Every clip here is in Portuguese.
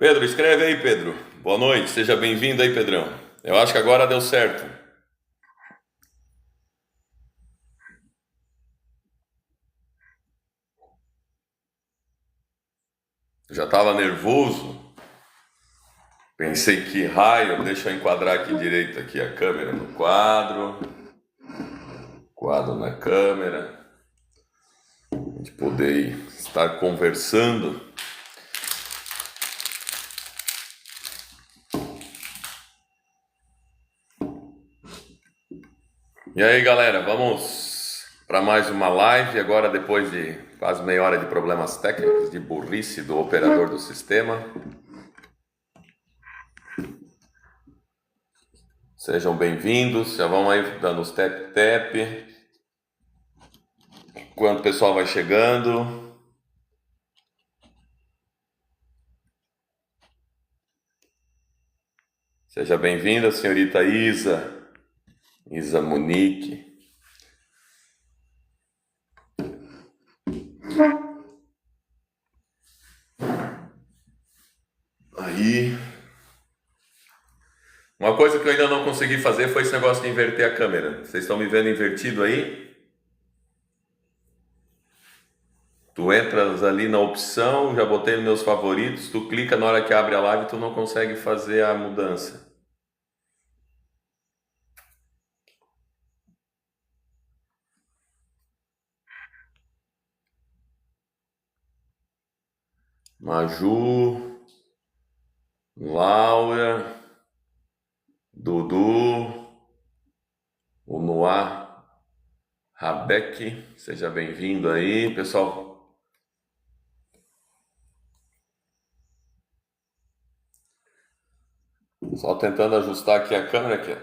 Pedro, escreve aí, Pedro. Boa noite, seja bem-vindo aí, Pedrão. Eu acho que agora deu certo. Já estava nervoso. Pensei que raio, deixa eu enquadrar aqui direito aqui a câmera no quadro, quadro na câmera, a gente poder estar conversando. E aí, galera, vamos para mais uma live agora depois de quase meia hora de problemas técnicos, de burrice do operador do sistema. Sejam bem-vindos, já vão aí dando os tap-tap. Enquanto o pessoal vai chegando. Seja bem-vinda, senhorita Isa Munique. Aí. Uma coisa que eu ainda não consegui fazer foi esse negócio de inverter a câmera. Vocês estão me vendo invertido aí? Tu entras ali na opção, já botei nos meus favoritos, tu clica na hora que abre a live, tu não consegue fazer a mudança. Maju, Laura, Dudu, o Noah, Rabeck, seja bem-vindo aí, pessoal. Só tentando ajustar aqui a câmera, aqui,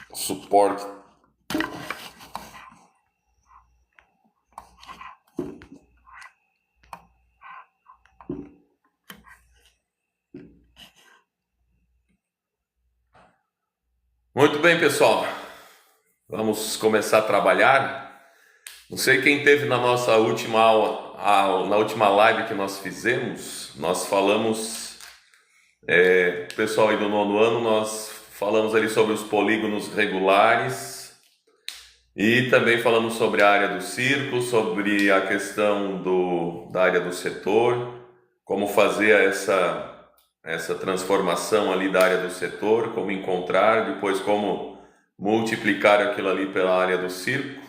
o suporte. Muito bem, pessoal. Vamos começar a trabalhar. Não sei quem teve na nossa última aula, na última live que nós fizemos, nós falamos, pessoal aí do nono ano, nós falamos ali sobre os polígonos regulares e também falamos sobre a área do círculo, sobre a questão da área do setor, como fazer essa transformação ali da área do setor, como encontrar, depois como multiplicar aquilo ali pela área do círculo.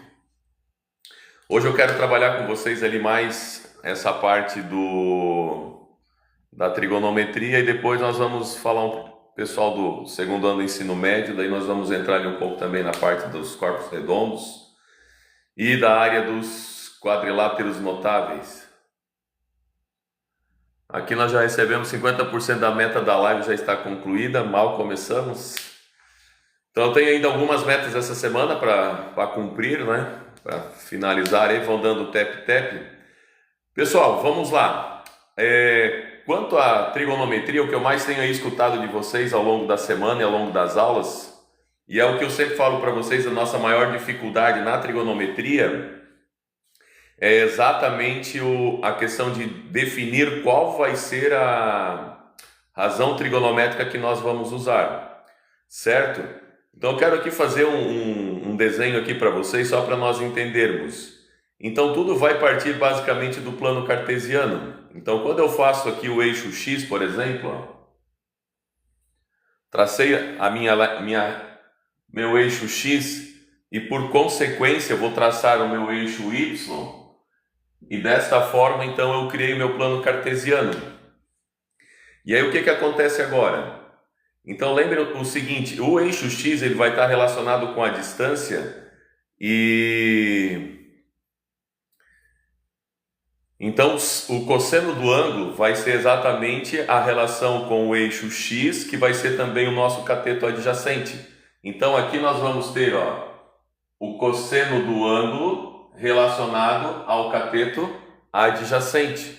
Hoje eu quero trabalhar com vocês ali mais essa parte da trigonometria e depois nós vamos falar pessoal do segundo ano do ensino médio, daí nós vamos entrar ali um pouco também na parte dos corpos redondos e da área dos quadriláteros notáveis. Aqui nós já recebemos 50% da meta da live, já está concluída, mal começamos. Então eu tenho ainda algumas metas essa semana para cumprir, né? Para finalizar aí, vão dando tap-tap. Pessoal, vamos lá. Quanto à trigonometria, o que eu mais tenho aí escutado de vocês ao longo da semana e ao longo das aulas, e é o que eu sempre falo para vocês, a nossa maior dificuldade na trigonometria é exatamente a questão de definir qual vai ser a razão trigonométrica que nós vamos usar, certo? Então eu quero aqui fazer um desenho aqui para vocês, só para nós entendermos. Então tudo vai partir basicamente do plano cartesiano. Então quando eu faço aqui o eixo X, por exemplo, ó, tracei meu eixo X e por consequência eu vou traçar o meu eixo Y e desta forma então eu criei o meu plano cartesiano. E aí o que acontece agora? Então lembre o seguinte, o eixo X ele vai estar relacionado com a distância e então o cosseno do ângulo vai ser exatamente a relação com o eixo X, que vai ser também o nosso cateto adjacente. Então aqui nós vamos ter, ó, o cosseno do ângulo relacionado ao cateto adjacente.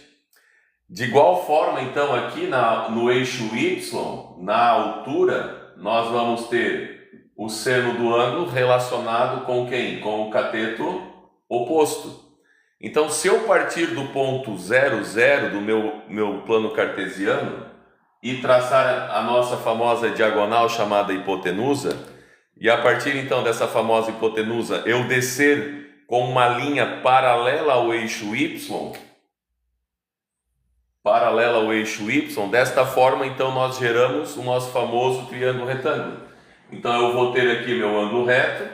De igual forma, então, aqui no eixo Y, na altura, nós vamos ter o seno do ângulo relacionado com quem? Com o cateto oposto. Então, se eu partir do ponto 0, 0 do meu plano cartesiano, e traçar a nossa famosa diagonal chamada hipotenusa, e a partir então dessa famosa hipotenusa eu descer com uma linha paralela ao eixo Y, desta forma então nós geramos o nosso famoso triângulo retângulo. Então eu vou ter aqui meu ângulo reto,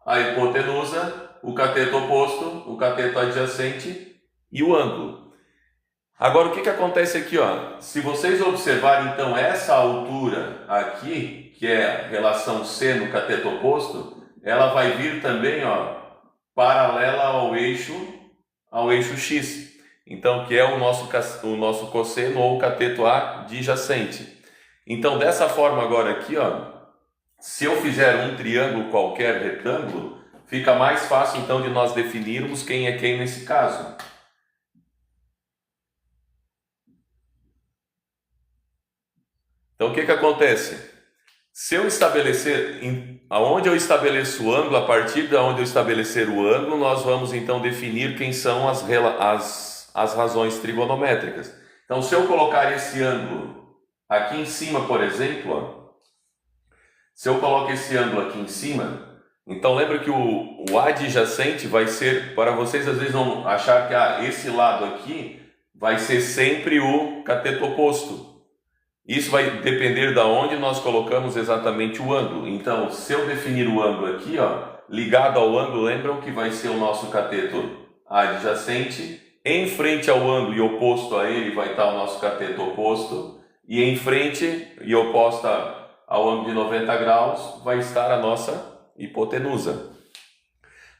a hipotenusa, o cateto oposto, o cateto adjacente e o ângulo. Agora o que acontece aqui, ó? Se vocês observarem então essa altura aqui, que é a relação C no cateto oposto, ela vai vir também, ó, paralela ao eixo X. Então, que é o nosso cosseno ou cateto adjacente. Então, dessa forma agora aqui, ó, se eu fizer um triângulo qualquer retângulo, fica mais fácil então de nós definirmos quem é quem nesse caso. Então, o que acontece? Se eu estabelecer, aonde eu estabeleço o ângulo, a partir de onde eu estabelecer o ângulo, nós vamos então definir quem são as razões trigonométricas. Então, se eu colocar esse ângulo aqui em cima, por exemplo, ó, se eu coloco esse ângulo aqui em cima, então lembra que o adjacente vai ser, para vocês às vezes não achar que esse lado aqui vai ser sempre o cateto oposto. Isso vai depender de onde nós colocamos exatamente o ângulo. Então, se eu definir o ângulo aqui, ó, ligado ao ângulo, lembram que vai ser o nosso cateto adjacente. Em frente ao ângulo e oposto a ele vai estar o nosso cateto oposto. E em frente e oposta ao ângulo de 90 graus vai estar a nossa hipotenusa.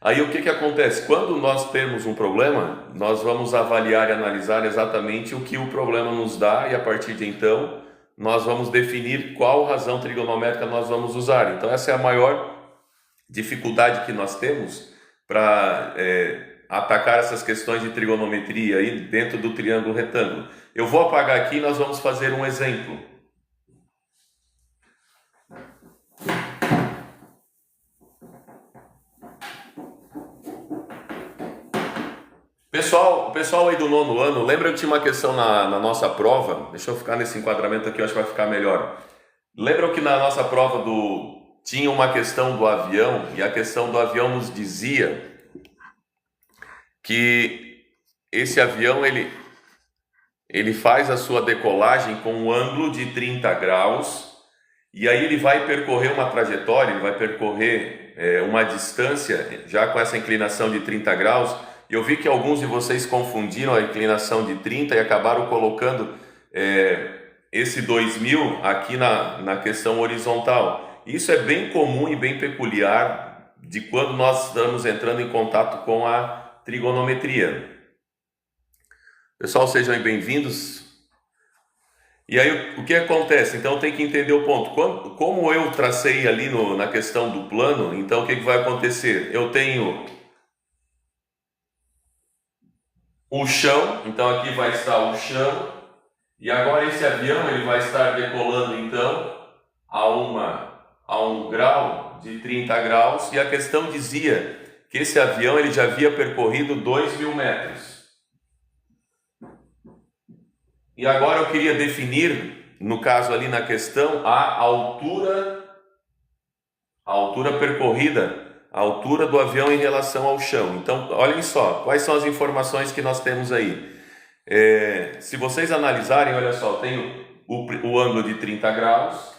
Aí o que acontece? Quando nós temos um problema, nós vamos avaliar e analisar exatamente o que o problema nos dá e a partir de então nós vamos definir qual razão trigonométrica nós vamos usar. Então essa é a maior dificuldade que nós temos para atacar essas questões de trigonometria aí dentro do triângulo retângulo. Eu vou apagar aqui e nós vamos fazer um exemplo. O pessoal aí do 9º ano, lembra que tinha uma questão na nossa prova? Deixa eu ficar nesse enquadramento aqui, eu acho que vai ficar melhor. Lembram que na nossa prova tinha uma questão do avião, e a questão do avião nos dizia que esse avião ele faz a sua decolagem com um ângulo de 30 graus, e aí ele vai percorrer uma trajetória, ele vai percorrer uma distância, já com essa inclinação de 30 graus. Eu vi que alguns de vocês confundiram a inclinação de 30 e acabaram colocando esse 2000 aqui na questão horizontal. Isso é bem comum e bem peculiar de quando nós estamos entrando em contato com a trigonometria. Pessoal, sejam bem-vindos. E aí, o que acontece? Então, tem que entender o ponto. Como eu tracei ali na questão do plano, então o que vai acontecer? Eu tenho o chão, então aqui vai estar o chão, e agora esse avião ele vai estar decolando então a um grau de 30 graus, e a questão dizia que esse avião ele já havia percorrido 2.000 metros. E agora eu queria definir, no caso ali na questão, a altura percorrida, a altura do avião em relação ao chão. Então, olhem só, quais são as informações que nós temos aí. Se vocês analisarem, olha só, tem o ângulo de 30 graus.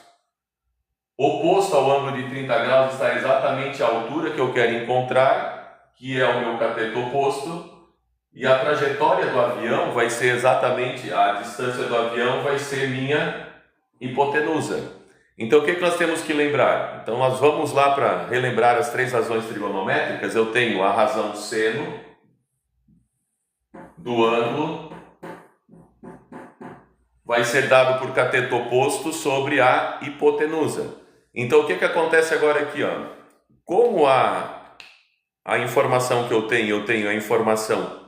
Oposto ao ângulo de 30 graus está exatamente a altura que eu quero encontrar, que é o meu cateto oposto. E a trajetória do avião vai ser exatamente, a distância do avião vai ser minha hipotenusa. Então o que nós temos que lembrar? Então nós vamos lá para relembrar as três razões trigonométricas. Eu tenho a razão seno do ângulo, vai ser dado por cateto oposto sobre a hipotenusa. Então o que acontece agora aqui? Ó? Como a informação que eu tenho a informação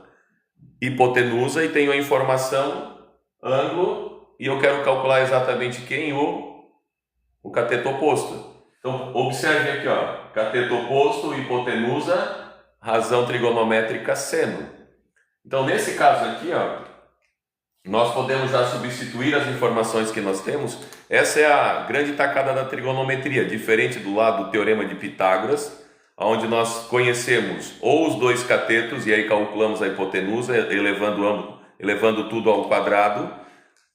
hipotenusa e tenho a informação ângulo, e eu quero calcular exatamente quem? O cateto oposto. Então, observe aqui, ó, cateto oposto, hipotenusa, razão trigonométrica seno. Então, nesse caso aqui, ó, nós podemos já substituir as informações que nós temos. Essa é a grande tacada da trigonometria, diferente do lado do Teorema de Pitágoras, onde nós conhecemos ou os dois catetos e aí calculamos a hipotenusa, elevando tudo ao quadrado.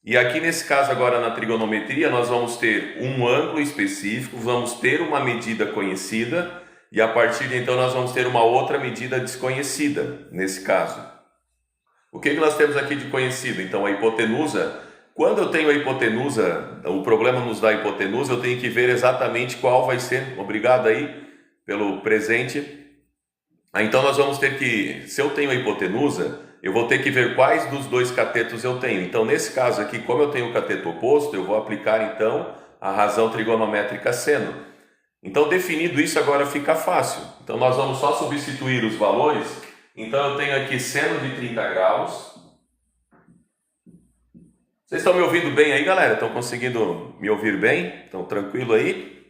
E aqui nesse caso agora na trigonometria nós vamos ter um ângulo específico, vamos ter uma medida conhecida e a partir de então nós vamos ter uma outra medida desconhecida nesse caso. O que nós temos aqui de conhecido? Então a hipotenusa, quando eu tenho a hipotenusa, o problema nos dá a hipotenusa, eu tenho que ver exatamente qual vai ser, obrigado aí pelo presente. Então nós vamos ter que, se eu tenho a hipotenusa, eu vou ter que ver quais dos dois catetos eu tenho. Então nesse caso aqui, como eu tenho o cateto oposto, eu vou aplicar então a razão trigonométrica seno. Então definido isso agora fica fácil. Então nós vamos só substituir os valores. Então eu tenho aqui seno de 30 graus. Vocês estão me ouvindo bem aí, galera? Estão conseguindo me ouvir bem? Estão tranquilo aí?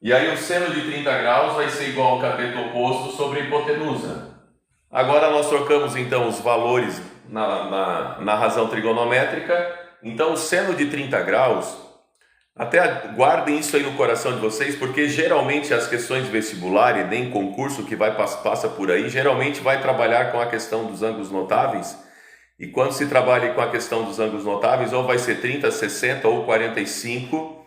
E aí o seno de 30 graus vai ser igual ao cateto oposto sobre a hipotenusa. Agora nós trocamos então os valores na razão trigonométrica. Então o seno de 30 graus, até guardem isso aí no coração de vocês, porque geralmente as questões de vestibular e nem concurso que passa por aí, geralmente vai trabalhar com a questão dos ângulos notáveis. E quando se trabalha com a questão dos ângulos notáveis, ou vai ser 30, 60 ou 45.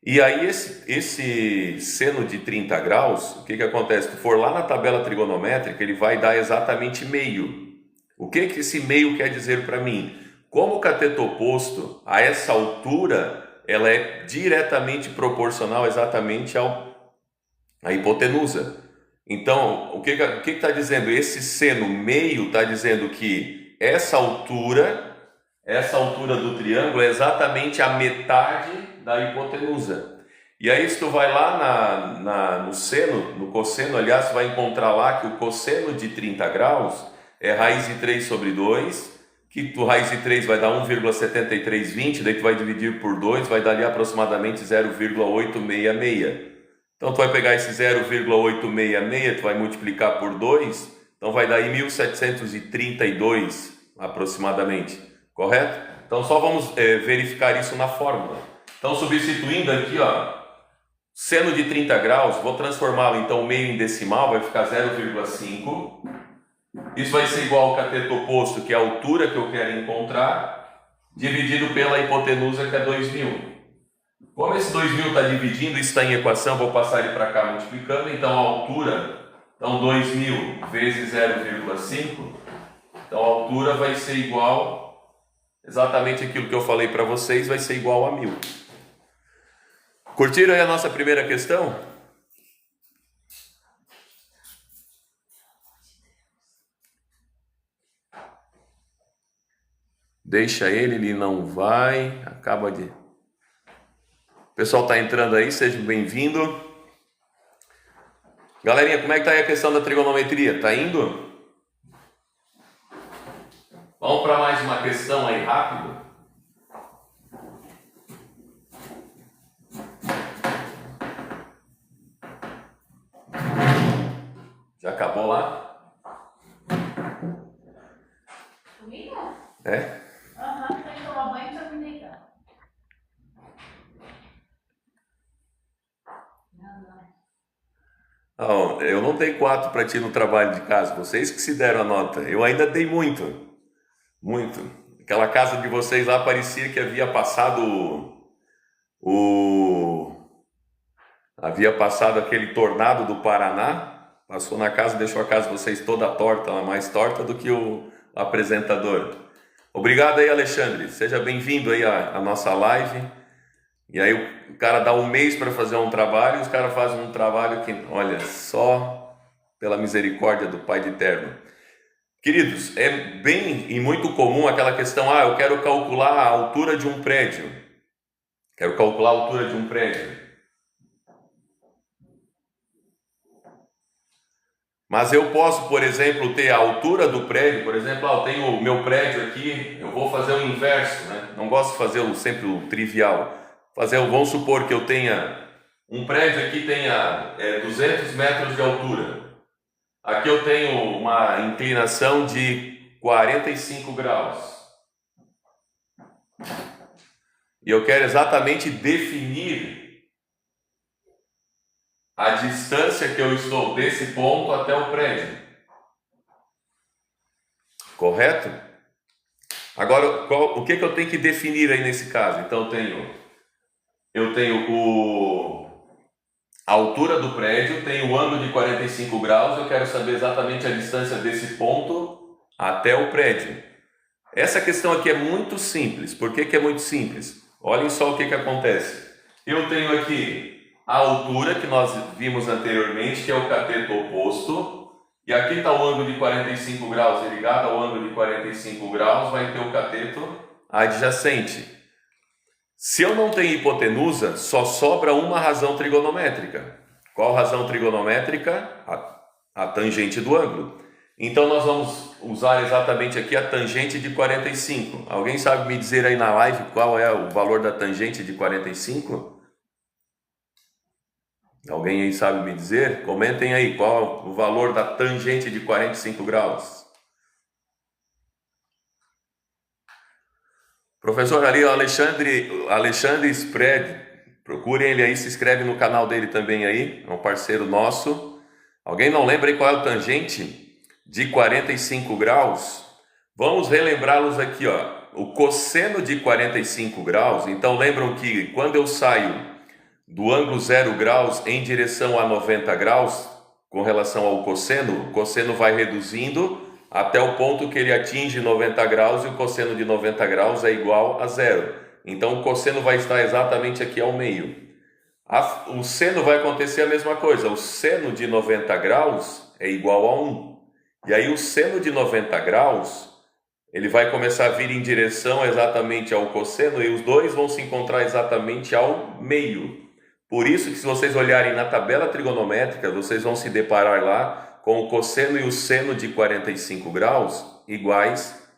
E aí esse seno de 30 graus, o que acontece? Se for lá na tabela trigonométrica, ele vai dar exatamente meio. O que esse meio quer dizer para mim? Como o cateto oposto, a essa altura, ela é diretamente proporcional exatamente à hipotenusa. Então, o que está dizendo? Esse seno meio está dizendo que essa altura do triângulo é exatamente a metade da hipotenusa. E aí se tu vai lá no seno, no cosseno, aliás, tu vai encontrar lá que o cosseno de 30 graus é raiz de 3 sobre 2, que tu raiz de 3 vai dar 1,7320, daí tu vai dividir por 2, vai dar ali aproximadamente 0,866. Então tu vai pegar esse 0,866, tu vai multiplicar por 2, então vai dar aí 1732 aproximadamente, correto? Então só vamos verificar isso na fórmula. Então substituindo aqui, ó, seno de 30 graus, vou transformá-lo então meio em decimal, vai ficar 0,5. Isso vai ser igual ao cateto oposto, que é a altura que eu quero encontrar, dividido pela hipotenusa, que é 2000. Como esse 2000 está dividindo, isso está em equação, vou passar ele para cá multiplicando, então a altura, então 2000 vezes 0,5, então a altura vai ser igual, exatamente aquilo que eu falei para vocês, vai ser igual a 1000. Curtiram aí a nossa primeira questão? Deixa ele não vai, acaba de... O pessoal está entrando aí, seja bem-vindo. Galerinha, como é que está aí a questão da trigonometria? Está indo? Vamos para mais uma questão aí rápido. Já acabou lá? Comigo? É? Aham, tem que tomar banho e terminei já. Oh, eu não dei 4 para ti no trabalho de casa, vocês que se deram a nota. Eu ainda dei muito. Aquela casa de vocês lá parecia que havia passado aquele tornado do Paraná, passou na casa e deixou a casa de vocês toda torta, mais torta do que o apresentador. Obrigado aí, Alexandre, seja bem-vindo aí à nossa live. E aí o cara dá um mês para fazer um trabalho e os caras fazem um trabalho que, olha, só pela misericórdia do Pai de Eterno. Queridos, é bem e muito comum aquela questão, eu quero calcular a altura de um prédio. Mas eu posso, por exemplo, ter a altura do prédio, por exemplo, eu tenho o meu prédio aqui, eu vou fazer o inverso, né? Não gosto de fazer sempre o trivial. Vamos supor que eu tenha um prédio aqui tenha 200 metros de altura. Aqui eu tenho uma inclinação de 45 graus. E eu quero exatamente definir a distância que eu estou desse ponto até o prédio. Correto? Agora, o que eu tenho que definir aí nesse caso? Então, eu tenho a altura do prédio, tenho o ângulo de 45 graus, eu quero saber exatamente a distância desse ponto até o prédio. Essa questão aqui é muito simples. Por que é muito simples? Olhem só o que acontece. Eu tenho aqui a altura que nós vimos anteriormente, que é o cateto oposto, e aqui está o ângulo de 45 graus, e ligado ao ângulo de 45 graus vai ter o cateto adjacente. Se eu não tenho hipotenusa, só sobra uma razão trigonométrica. Qual razão trigonométrica? A tangente do ângulo. Então nós vamos usar exatamente aqui a tangente de 45. Alguém sabe me dizer aí na live qual é o valor da tangente de 45? Alguém aí sabe me dizer? Comentem aí qual é o valor da tangente de 45 graus. Professor ali, o Alexandre Spread, procurem ele aí, se inscreve no canal dele também aí, é um parceiro nosso. Alguém não lembra aí qual é o tangente de 45 graus? Vamos relembrá-los aqui, ó. O cosseno de 45 graus, então lembram que quando eu saio do ângulo 0 graus em direção a 90 graus, com relação ao cosseno, o cosseno vai reduzindo até o ponto que ele atinge 90 graus e o cosseno de 90 graus é igual a zero. Então o cosseno vai estar exatamente aqui ao meio. O seno vai acontecer a mesma coisa. O seno de 90 graus é igual a 1. E aí o seno de 90 graus, ele vai começar a vir em direção exatamente ao cosseno e os dois vão se encontrar exatamente ao meio. Por isso que se vocês olharem na tabela trigonométrica, vocês vão se deparar lá com o cosseno e o seno de 45 graus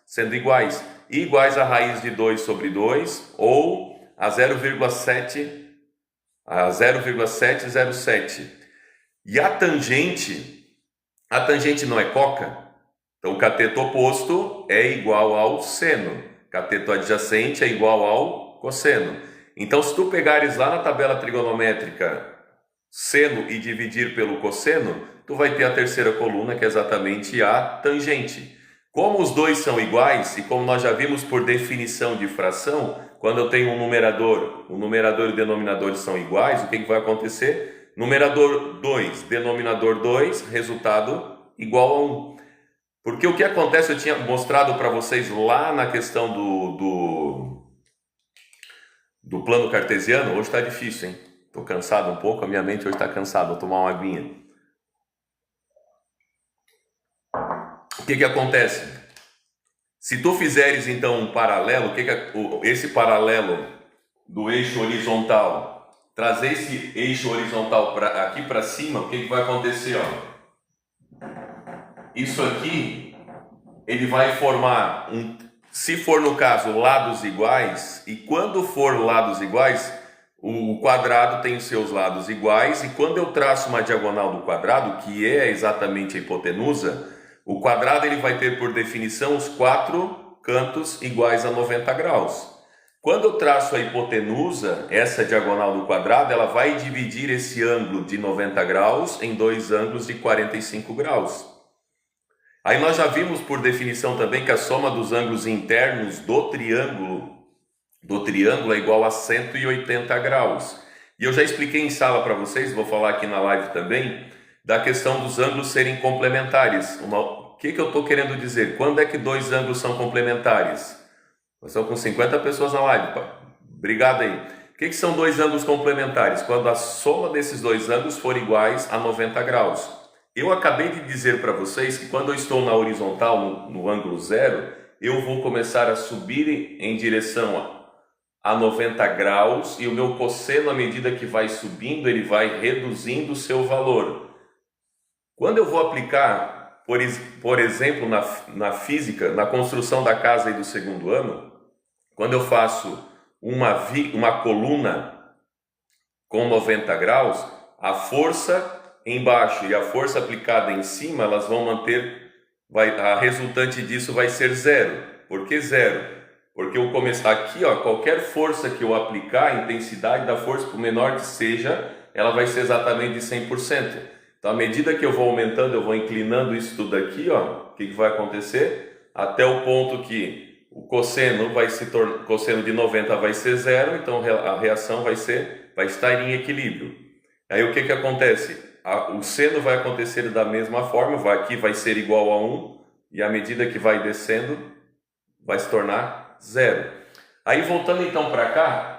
sendo iguais. E iguais a raiz de 2 sobre 2 ou a 0,707. E a tangente não é coca? Então o cateto oposto é igual ao seno. Cateto adjacente é igual ao cosseno. Então se tu pegares lá na tabela trigonométrica seno e dividir pelo cosseno, tu vai ter a terceira coluna, que é exatamente a tangente. Como os dois são iguais, e como nós já vimos por definição de fração, quando eu tenho um numerador, o numerador e o denominador são iguais, o que vai acontecer? Numerador 2, denominador 2, resultado igual a 1. Porque o que acontece, eu tinha mostrado para vocês lá na questão do plano cartesiano. Hoje está difícil, hein? Estou cansado um pouco, a minha mente hoje está cansada, vou tomar uma aguinha. O que acontece? Se tu fizeres então um paralelo, esse paralelo do eixo horizontal, trazer esse eixo horizontal aqui para cima, o que vai acontecer? Ó? Isso aqui, ele vai formar, se for no caso, lados iguais, e quando for lados iguais, o quadrado tem seus lados iguais, e quando eu traço uma diagonal do quadrado, que é exatamente a hipotenusa, o quadrado ele vai ter por definição os 4 cantos iguais a 90 graus. Quando eu traço a hipotenusa, essa diagonal do quadrado, ela vai dividir esse ângulo de 90 graus em dois ângulos de 45 graus. Aí nós já vimos por definição também que a soma dos ângulos internos do triângulo é igual a 180 graus. E eu já expliquei em sala para vocês, vou falar aqui na live também, da questão dos ângulos serem complementares. O que eu estou querendo dizer? Quando é que dois ângulos são complementares? Nós estamos com 50 pessoas na live, pá. Obrigado aí. O que são dois ângulos complementares? Quando a soma desses dois ângulos for iguais a 90 graus. Eu acabei de dizer para vocês que quando eu estou na horizontal, no ângulo zero, eu vou começar a subir em direção a 90 graus e o meu cosseno, à medida que vai subindo, ele vai reduzindo o seu valor. Quando eu vou aplicar, por exemplo, na física, na construção da casa aí do segundo ano, quando eu faço uma coluna com 90 graus, a força embaixo e a força aplicada em cima, elas vão manter a resultante disso vai ser zero. Por que zero? Porque eu começar aqui, ó, qualquer força que eu aplicar, a intensidade da força, por menor que seja, ela vai ser exatamente de 100%. Então, à medida que eu vou aumentando, eu vou inclinando isso tudo aqui, ó, o que vai acontecer? Até o ponto que o cosseno vai se tornar, cosseno de 90 vai ser zero, então a reação vai estar em equilíbrio. Aí o que acontece? O seno vai acontecer da mesma forma, aqui vai ser igual a 1, e à medida que vai descendo, vai se tornar zero. Aí voltando então para cá,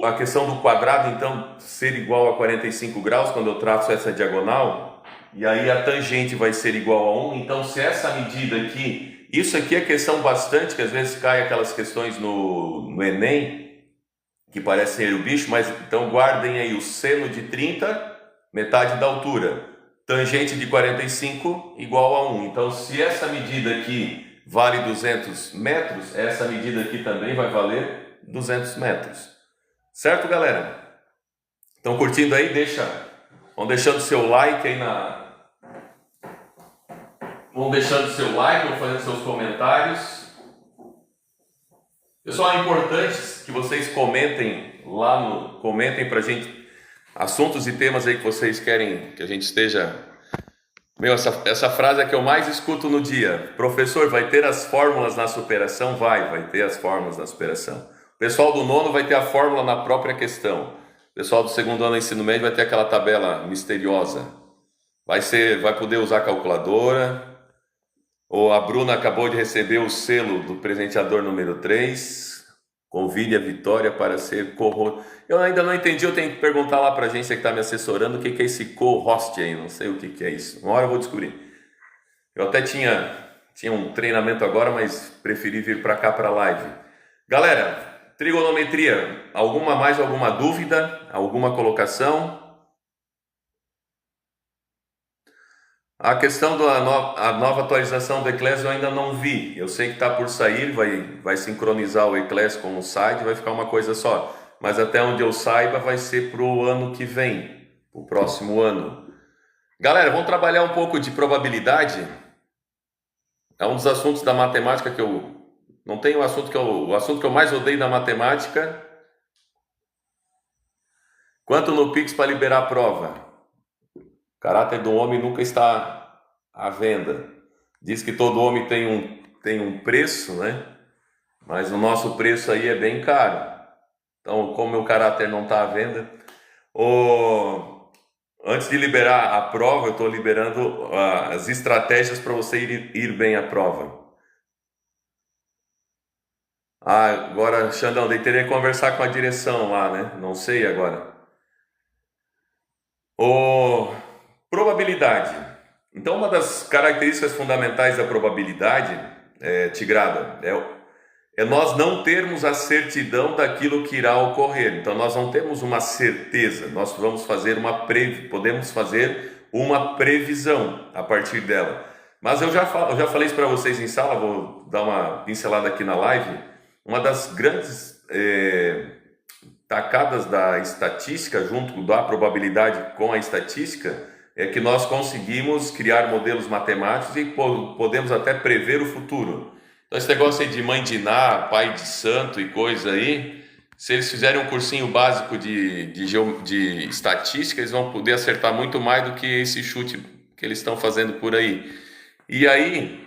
a questão do quadrado então ser igual a 45 graus, quando eu traço essa diagonal, e aí a tangente vai ser igual a 1, então se essa medida aqui, isso aqui é questão bastante, que às vezes cai aquelas questões no Enem, que parece ser o bicho, mas então guardem aí o seno de 30, metade da altura, tangente de 45 igual a 1. Então se essa medida aqui vale 200 metros, essa medida aqui também vai valer 200 metros. Certo, galera? Estão curtindo aí? Vão deixando seu like aí vão deixando seu like, vão fazendo seus comentários. Pessoal, é importante que vocês comentem comentem pra gente assuntos e temas aí que vocês querem que a gente esteja... essa frase é que eu mais escuto no dia. Professor, vai ter as fórmulas na superação? Vai ter as fórmulas na superação. O pessoal do nono vai ter a fórmula na própria questão. O pessoal do segundo ano do ensino médio vai ter aquela tabela misteriosa. Vai poder usar calculadora. Ou a Bruna acabou de receber o selo do presenteador número 3. Convide a Vitória para ser co-host. Eu ainda não entendi, eu tenho que perguntar lá para a agência que está me assessorando o que é esse co-host aí, não sei o que é isso. Uma hora eu vou descobrir. Eu até tinha um treinamento agora, mas preferi vir para cá para a live. Galera, trigonometria, alguma dúvida? Alguma colocação? A questão da nova atualização do Eclés eu ainda não vi. Eu sei que está por sair, vai sincronizar o Eclés com o site, vai ficar uma coisa só. Mas até onde eu saiba vai ser para o ano que vem, o próximo ano. Galera, vamos trabalhar um pouco de probabilidade. É um dos assuntos da matemática que eu... Não tem o assunto que eu mais odeio da matemática. Quanto no Pix para liberar a prova? O caráter do homem nunca está à venda. Diz que todo homem tem um preço, né? Mas o nosso preço aí é bem caro. Então, como meu caráter não está à venda, antes de liberar a prova, eu estou liberando as estratégias para você ir bem à prova. Agora, Xandão, daí teria que conversar com a direção lá, né? Não sei agora. Probabilidade. Então, uma das características fundamentais da probabilidade, Tigrada, é nós não termos a certidão daquilo que irá ocorrer. Então, nós não temos uma certeza, nós podemos fazer uma previsão a partir dela. Mas eu já falei isso para vocês em sala, vou dar uma pincelada aqui na live. Uma das grandes tacadas da estatística, junto da probabilidade com a estatística, é que nós conseguimos criar modelos matemáticos e podemos até prever o futuro. Então esse negócio aí de mãe de Ná, pai de santo e coisa aí, se eles fizerem um cursinho básico de estatística, eles vão poder acertar muito mais do que esse chute que eles estão fazendo por aí. E aí,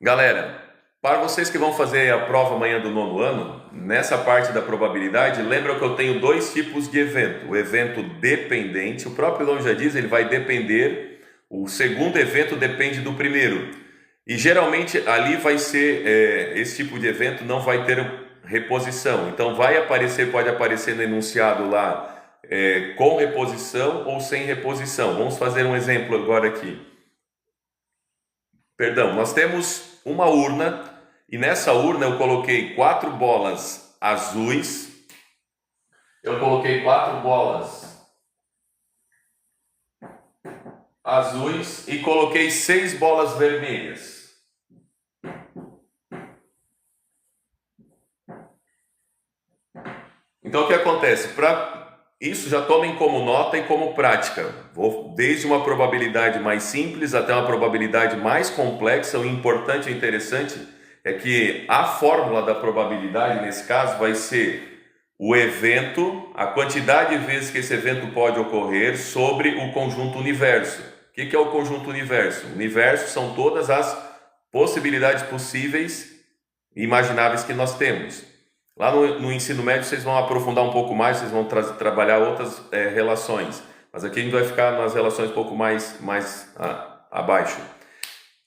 galera, para vocês que vão fazer a prova amanhã do nono ano, nessa parte da probabilidade, lembra que eu tenho dois tipos de evento. O evento dependente, o próprio nome já diz, ele vai depender, o segundo evento depende do primeiro. E geralmente ali vai ser, esse tipo de evento não vai ter reposição. Então pode aparecer no enunciado lá com reposição ou sem reposição. Vamos fazer um exemplo agora aqui. Perdão, nós temos uma urna e nessa urna eu coloquei 4 bolas azuis. Eu coloquei 4 bolas azuis e coloquei 6 bolas vermelhas. Então o que acontece? isso já tomem como nota e como prática. Vou desde uma probabilidade mais simples até uma probabilidade mais complexa. O importante e interessante é que a fórmula da probabilidade, nesse caso, vai ser o evento, a quantidade de vezes que esse evento pode ocorrer sobre o conjunto universo. O que é o conjunto universo? O universo são todas as possibilidades possíveis e imagináveis que nós temos. Lá no ensino médio vocês vão aprofundar um pouco mais, vocês vão trabalhar outras relações. Mas aqui a gente vai ficar nas relações um pouco mais abaixo.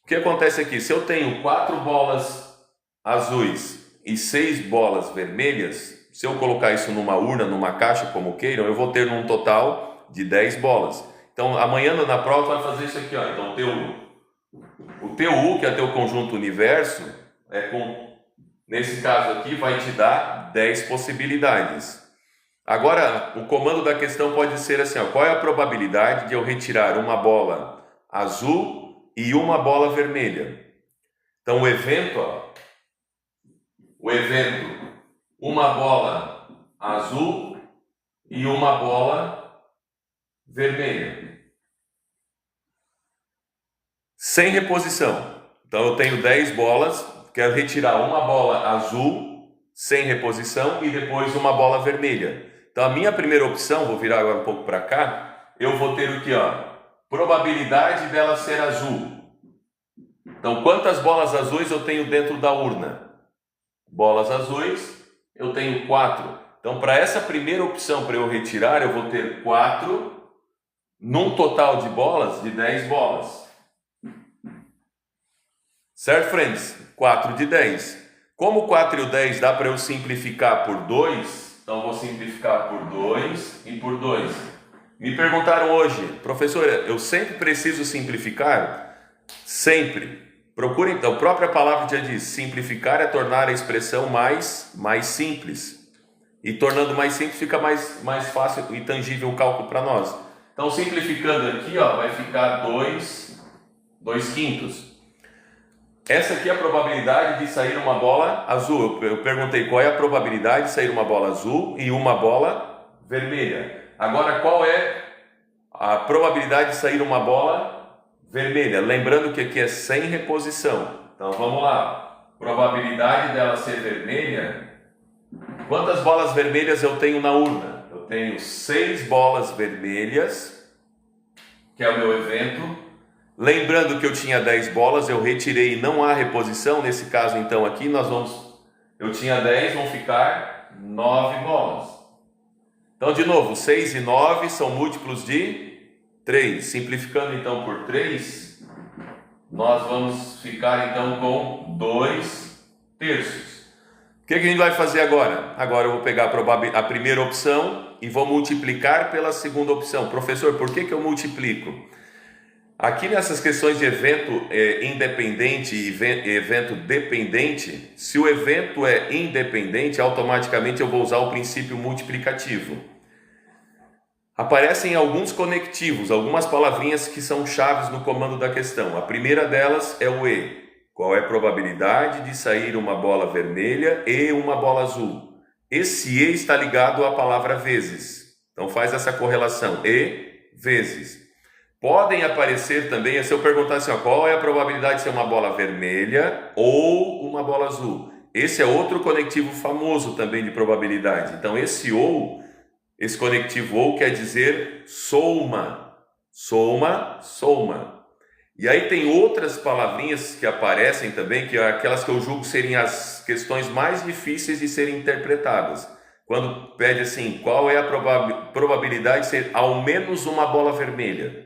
O que acontece aqui? Se eu tenho 4 bolas azuis e 6 bolas vermelhas, se eu colocar isso numa urna, numa caixa, como queiram, eu vou ter um total de 10 bolas. Então amanhã na prova vai fazer isso aqui, ó. Então o teu U, que é teu conjunto universo, nesse caso aqui vai te dar 10 possibilidades. Agora, o comando da questão pode ser assim, ó, qual é a probabilidade de eu retirar uma bola azul e uma bola vermelha? Então o evento, uma bola azul e uma bola vermelha. Sem reposição. Então eu tenho 10 bolas, quero retirar uma bola azul sem reposição e depois uma bola vermelha. Então a minha primeira opção, vou virar agora um pouco para cá, eu vou ter aqui, ó, probabilidade dela ser azul. Então quantas bolas azuis eu tenho dentro da urna? Bolas azuis, eu tenho 4. Então para essa primeira opção, para eu retirar, eu vou ter 4 num total de bolas de 10 bolas. Certo, friends? 4 de 10. Como 4 e o 10 dá para eu simplificar por 2, então vou simplificar por 2 e por 2. Me perguntaram hoje, professor, eu sempre preciso simplificar? Sempre. Procure, então, a própria palavra já diz, simplificar é tornar a expressão mais simples. E tornando mais simples fica mais fácil e tangível o cálculo para nós. Então, simplificando aqui, ó, vai ficar 2 quintos. Essa aqui é a probabilidade de sair uma bola azul. Eu perguntei qual é a probabilidade de sair uma bola azul e uma bola vermelha. Agora, qual é a probabilidade de sair uma bola vermelha? Lembrando que aqui é sem reposição. Então, vamos lá. Probabilidade dela ser vermelha. Quantas bolas vermelhas eu tenho na urna? Eu tenho 6 bolas vermelhas, que é o meu evento. Lembrando que eu tinha 10 bolas, eu retirei e não há reposição. Nesse caso, então, aqui eu tinha 10, vão ficar 9 bolas. Então, de novo, 6 e 9 são múltiplos de 3. Simplificando, então, por 3, nós vamos ficar, então, com 2 terços. O que a gente vai fazer agora? Agora eu vou pegar a primeira opção e vou multiplicar pela segunda opção. Professor, por que eu multiplico? Aqui nessas questões de evento independente e evento dependente, se o evento é independente, automaticamente eu vou usar o princípio multiplicativo. Aparecem alguns conectivos, algumas palavrinhas que são chaves no comando da questão. A primeira delas é o E. Qual é a probabilidade de sair uma bola vermelha e uma bola azul? Esse E está ligado à palavra vezes. Então faz essa correlação, E vezes. Podem aparecer também, se eu perguntar assim, ó, qual é a probabilidade de ser uma bola vermelha ou uma bola azul? Esse é outro conectivo famoso também de probabilidade. Então esse conectivo ou quer dizer soma. E aí tem outras palavrinhas que aparecem também, que é aquelas que eu julgo serem as questões mais difíceis de serem interpretadas. Quando pede assim, qual é a probabilidade de ser ao menos uma bola vermelha?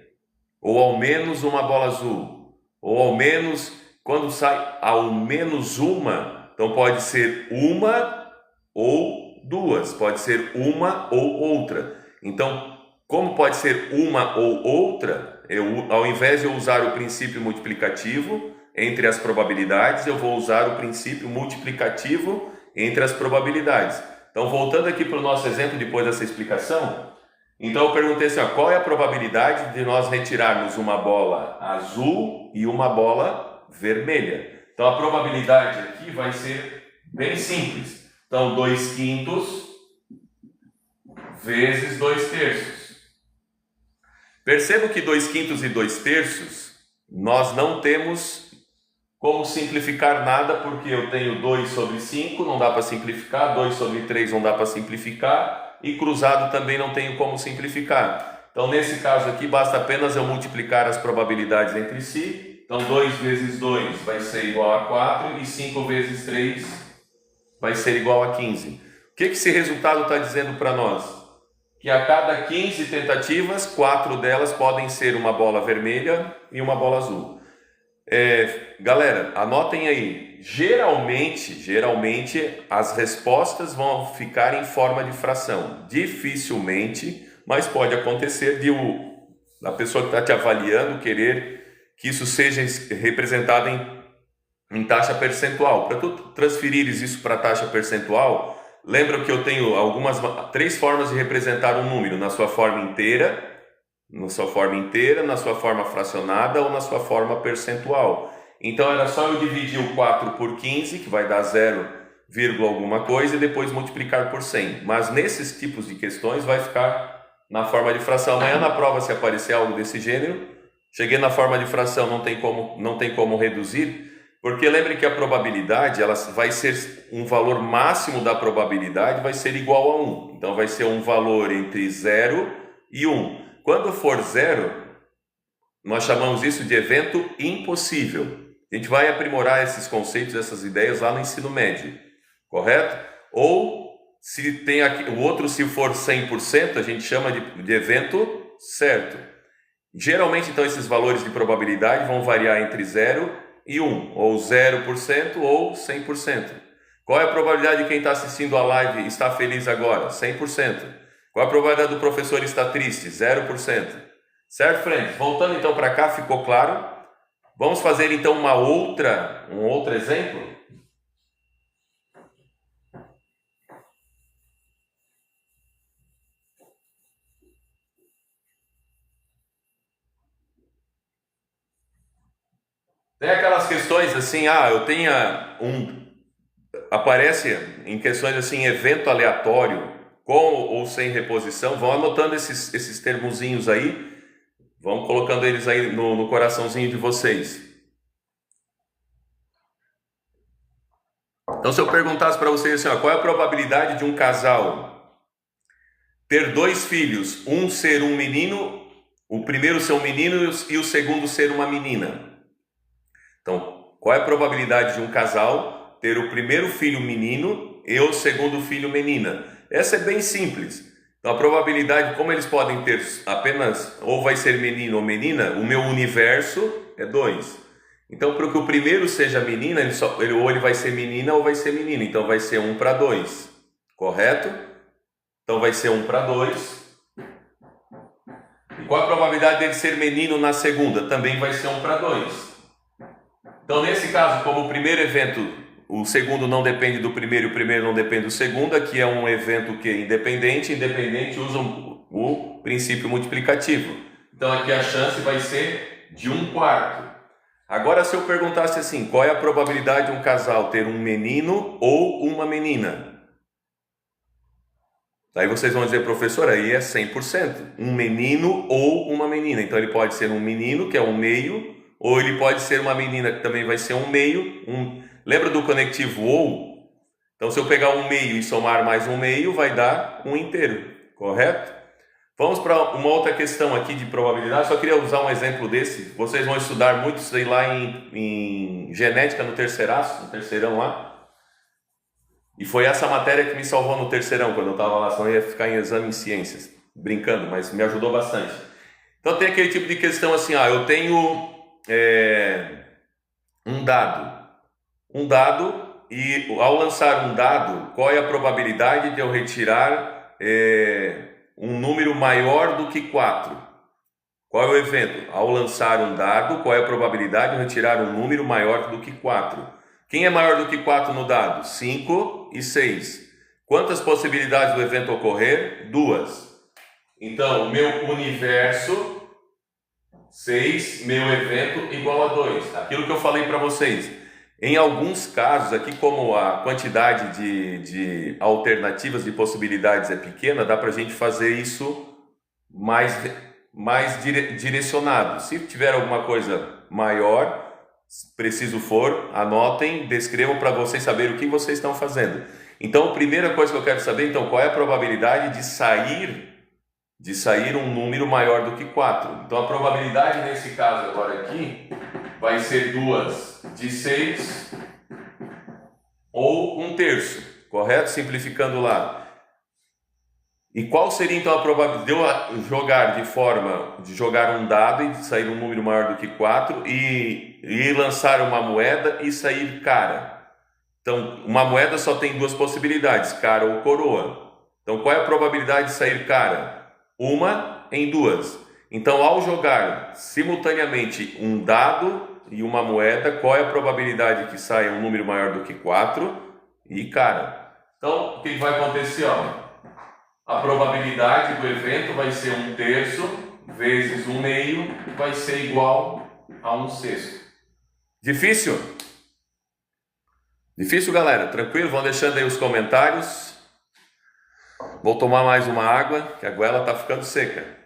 Ou ao menos uma bola azul, ou ao menos, quando sai ao menos uma, então pode ser uma ou duas, pode ser uma ou outra. Então, como pode ser uma ou outra, ao invés de eu usar o princípio multiplicativo entre as probabilidades, eu vou usar o princípio multiplicativo entre as probabilidades. Então, voltando aqui para o nosso exemplo, depois dessa explicação, então eu perguntei assim, ó, qual é a probabilidade de nós retirarmos uma bola azul e uma bola vermelha? Então a probabilidade aqui vai ser bem simples. Então 2 quintos vezes 2/3. Percebo que 2/5 e 2/3 nós não temos como simplificar nada, porque eu tenho 2 sobre 5, não dá para simplificar, 2 sobre 3 não dá para simplificar, e cruzado também não tenho como simplificar. Então, nesse caso aqui, basta apenas eu multiplicar as probabilidades entre si. Então, 2 vezes 2 vai ser igual a 4, e 5 vezes 3 vai ser igual a 15. O que esse resultado está dizendo para nós? Que a cada 15 tentativas, 4 delas podem ser uma bola vermelha e uma bola azul. Galera, anotem aí, geralmente as respostas vão ficar em forma de fração. Dificilmente, mas pode acontecer a pessoa que está te avaliando querer que isso seja representado em taxa percentual. Para tu transferires isso para taxa percentual, lembra que eu tenho 3 formas de representar um número: na sua forma inteira, na sua forma fracionada ou na sua forma percentual. Então era só eu dividir o 4 por 15, que vai dar 0, alguma coisa, e depois multiplicar por 100. Mas nesses tipos de questões vai ficar na forma de fração. Amanhã na prova, se aparecer algo desse gênero, cheguei na forma de fração, não tem como reduzir, porque lembre que a probabilidade, ela vai ser um valor máximo da probabilidade, vai ser igual a 1. Então vai ser um valor entre 0 e 1. Quando for 0, nós chamamos isso de evento impossível. A gente vai aprimorar esses conceitos, essas ideias lá no ensino médio, correto? Ou se tem aqui, o outro, se for 100%, a gente chama de evento certo. Geralmente, então, esses valores de probabilidade vão variar entre 0 e 1, ou 0% ou 100%. Qual é a probabilidade de quem está assistindo a live estar feliz agora? 100%. Qual a probabilidade do professor estar triste? 0%. Certo, friends? Voltando então para cá, ficou claro? Vamos fazer então um outro exemplo? Tem aquelas questões assim, aparece em questões assim, evento aleatório, com ou sem reposição. Vão anotando esses termozinhos aí, vão colocando eles aí no coraçãozinho de vocês. Então, se eu perguntasse para vocês assim, qual é a probabilidade de um casal ter 2 filhos, um ser um menino, o primeiro ser um menino e o segundo ser uma menina? Então, qual é a probabilidade de um casal ter o primeiro filho menino e o segundo filho menina? Essa é bem simples. Então, a probabilidade, como eles podem ter apenas, ou vai ser menino ou menina, o meu universo é 2. Então, para que o primeiro seja menina, ou ele vai ser menina ou vai ser menino. Então, vai ser 1 para 2. Correto? Então, vai ser 1 para 2. E qual a probabilidade dele ser menino na segunda? Também vai ser 1 para 2. Então, nesse caso, como o primeiro evento, o segundo não depende do primeiro e o primeiro não depende do segundo, aqui é um evento que é independente usa o princípio multiplicativo. Então, aqui a chance vai ser de 1/4. Agora, se eu perguntasse assim, qual é a probabilidade de um casal ter um menino ou uma menina? Aí vocês vão dizer, professor, aí é 100%. Um menino ou uma menina. Então, ele pode ser um menino, que é um meio, ou ele pode ser uma menina, que também vai ser um meio. Lembra do conectivo ou? Então, se eu pegar um meio e somar mais um meio, vai dar um inteiro, correto? Vamos para uma outra questão aqui de probabilidade. Só queria usar um exemplo desse. Vocês vão estudar muito isso aí lá em genética no terceirão lá. E foi essa matéria que me salvou no terceirão, quando eu estava lá, senão eu ia ficar em exame em ciências. Brincando, mas me ajudou bastante. Então, tem aquele tipo de questão assim, eu tenho um dado, e ao lançar um dado, qual é a probabilidade de eu retirar um número maior do que 4? Qual é o evento? Ao lançar um dado, qual é a probabilidade de eu retirar um número maior do que 4? Quem é maior do que 4 no dado? 5 e 6. Quantas possibilidades do evento ocorrer? 2. Então, meu universo 6, meu evento igual a 2. Aquilo que eu falei para vocês. Em alguns casos, aqui como a quantidade de alternativas, de possibilidades é pequena, dá para a gente fazer isso mais direcionado. Se tiver alguma coisa maior, preciso for, anotem, descrevam para vocês saberem o que vocês estão fazendo. Então, a primeira coisa que eu quero saber, então, qual é a probabilidade de sair um número maior do que 4? Então, a probabilidade nesse caso agora aqui vai ser 2 de 6 ou 1/3, correto? Simplificando lá. E qual seria então a probabilidade de eu jogar um dado e sair um número maior do que 4 e lançar uma moeda e sair cara? Então, uma moeda só tem duas possibilidades, cara ou coroa. Então, qual é a probabilidade de sair cara? 1 em 2. Então, ao jogar simultaneamente um dado e uma moeda, qual é a probabilidade que saia um número maior do que 4 e cara? Então, o que vai acontecer? A probabilidade do evento vai ser 1/3 vezes 1/2, vai ser igual a 1/6. Difícil? Difícil, galera? Tranquilo? Vão deixando aí os comentários. Vou tomar mais uma água, que a goela tá ficando seca.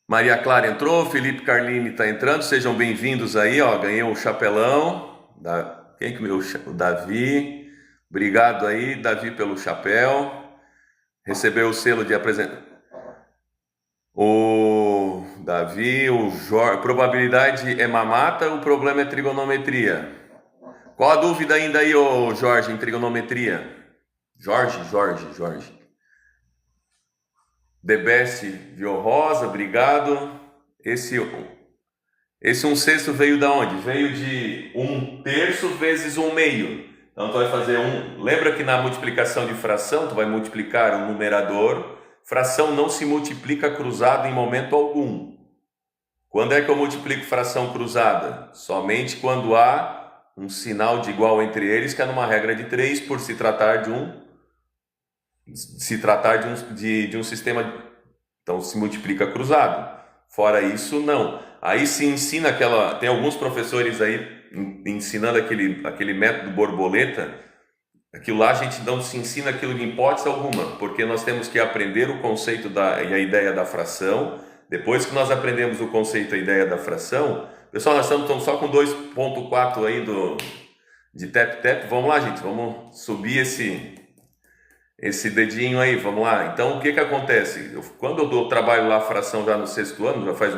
Maria Clara entrou, Felipe Carlini está entrando, sejam bem-vindos aí, ganhei um chapelão. Quem que meu? O Davi. Obrigado aí, Davi, pelo chapéu. Recebeu o selo de apresentação. O Davi, o Jorge. Probabilidade é mamata, o problema é trigonometria. Qual a dúvida ainda aí, ô Jorge, em trigonometria? Jorge. The Best viu rosa, obrigado. Esse 1/6 veio da onde? Veio de 1/3 vezes 1/2. Então, tu vai fazer Lembra que na multiplicação de fração, tu vai multiplicar um numerador. Fração não se multiplica cruzado em momento algum. Quando é que eu multiplico fração cruzada? Somente quando há um sinal de igual entre eles, que é numa regra de 3, por se tratar de um sistema. Então, se multiplica cruzado. Fora isso, não. Aí se ensina tem alguns professores aí ensinando aquele método borboleta. Aquilo lá a gente não se ensina aquilo em hipótese alguma, porque nós temos que aprender o conceito e a ideia da fração. Depois que nós aprendemos o conceito e a ideia da fração, pessoal, nós estamos só com 2.4 aí de tap-tap. Vamos lá, gente, vamos subir esse dedinho aí, vamos lá. Então, o que acontece? Quando eu trabalho lá a fração já no 6º ano, já faz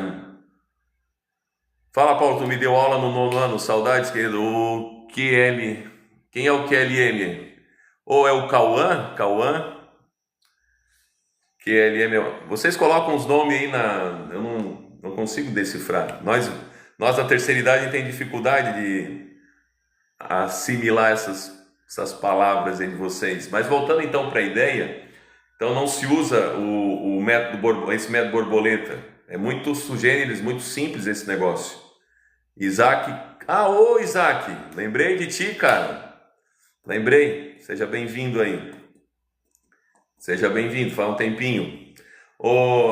Fala, Paulo, tu me deu aula no 9º ano, saudades, querido. O QL, quem é o QLM? Ou é o Cauã? QLM, vocês colocam os nomes aí eu não consigo decifrar. Nós da terceira idade tem dificuldade de assimilar essas palavras aí de vocês. Mas voltando então para a ideia, então não se usa esse método borboleta. É muito sugêneres, muito simples esse negócio. Isaac, ô Isaac, lembrei de ti, cara. Lembrei, seja bem-vindo aí. Seja bem-vindo, faz um tempinho.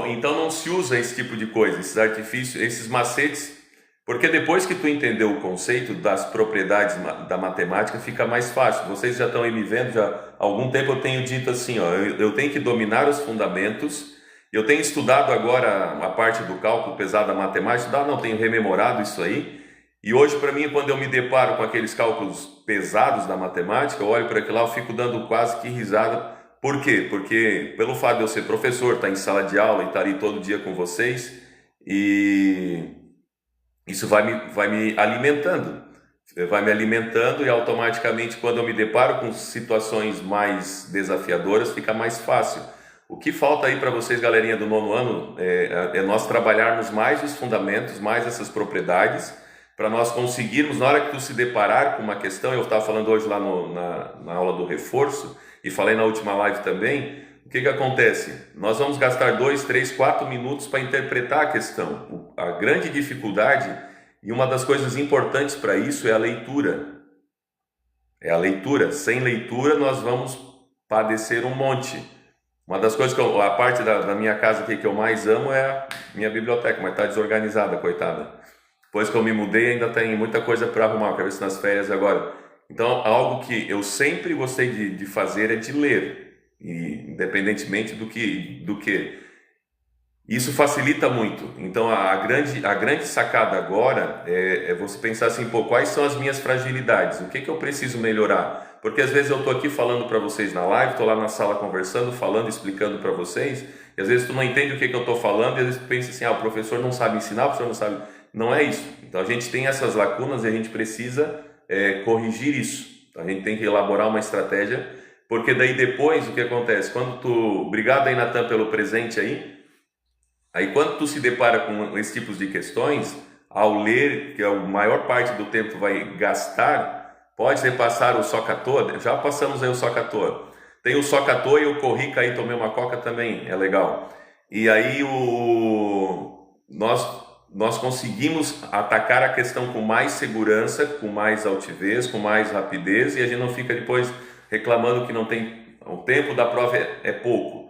Então não se usa esse tipo de coisa, esses artifícios, esses macetes, porque depois que tu entendeu o conceito das propriedades da matemática, fica mais fácil. Vocês já estão aí me vendo, já há algum tempo eu tenho dito assim, eu tenho que dominar os fundamentos. Eu tenho estudado agora a parte do cálculo pesado da matemática, tenho rememorado isso aí. E hoje, para mim, quando eu me deparo com aqueles cálculos pesados da matemática, eu olho para aquilo lá, eu fico dando quase que risada. Por quê? Porque pelo fato de eu ser professor, estar em sala de aula e estar ali todo dia com vocês, e isso vai me alimentando. Vai me alimentando e automaticamente, quando eu me deparo com situações mais desafiadoras, fica mais fácil. O que falta aí para vocês, galerinha do 9º ano, é nós trabalharmos mais os fundamentos, mais essas propriedades, para nós conseguirmos, na hora que tu se deparar com uma questão, eu estava falando hoje lá na aula do reforço, e falei na última live também, o que acontece? Nós vamos gastar 2, 3, 4 minutos para interpretar a questão. A grande dificuldade, e uma das coisas importantes para isso, é a leitura. É a leitura. Sem leitura, nós vamos padecer um monte. Uma das coisas a parte da minha casa aqui que eu mais amo é a minha biblioteca, mas está desorganizada, coitada. Depois que eu me mudei, ainda tem muita coisa para arrumar, quero ver se nas férias agora. Então, algo que eu sempre gostei de fazer é de ler, e, independentemente do que. Isso facilita muito. Então, a grande sacada agora é você pensar assim, pô, quais são as minhas fragilidades? O que eu preciso melhorar? Porque às vezes eu estou aqui falando para vocês na live, estou lá na sala conversando, falando, explicando para vocês, e às vezes tu não entende o que eu estou falando, e às vezes tu pensa assim, o professor não sabe ensinar, o professor não sabe. Não é isso. Então, a gente tem essas lacunas e a gente precisa corrigir isso. Então, a gente tem que elaborar uma estratégia, porque daí depois o que acontece? Quando tu... Obrigado aí, Natan, pelo presente aí. Aí quando tu se depara com esses tipos de questões, ao ler, que a maior parte do tempo tu vai gastar, pode repassar o soca à toa, já passamos aí o soca à toa. Tem o soca à toa e eu corri, caí, tomei uma coca também, é legal. E aí nós conseguimos atacar a questão com mais segurança, com mais altivez, com mais rapidez, e a gente não fica depois reclamando que não tem, o tempo da prova é pouco.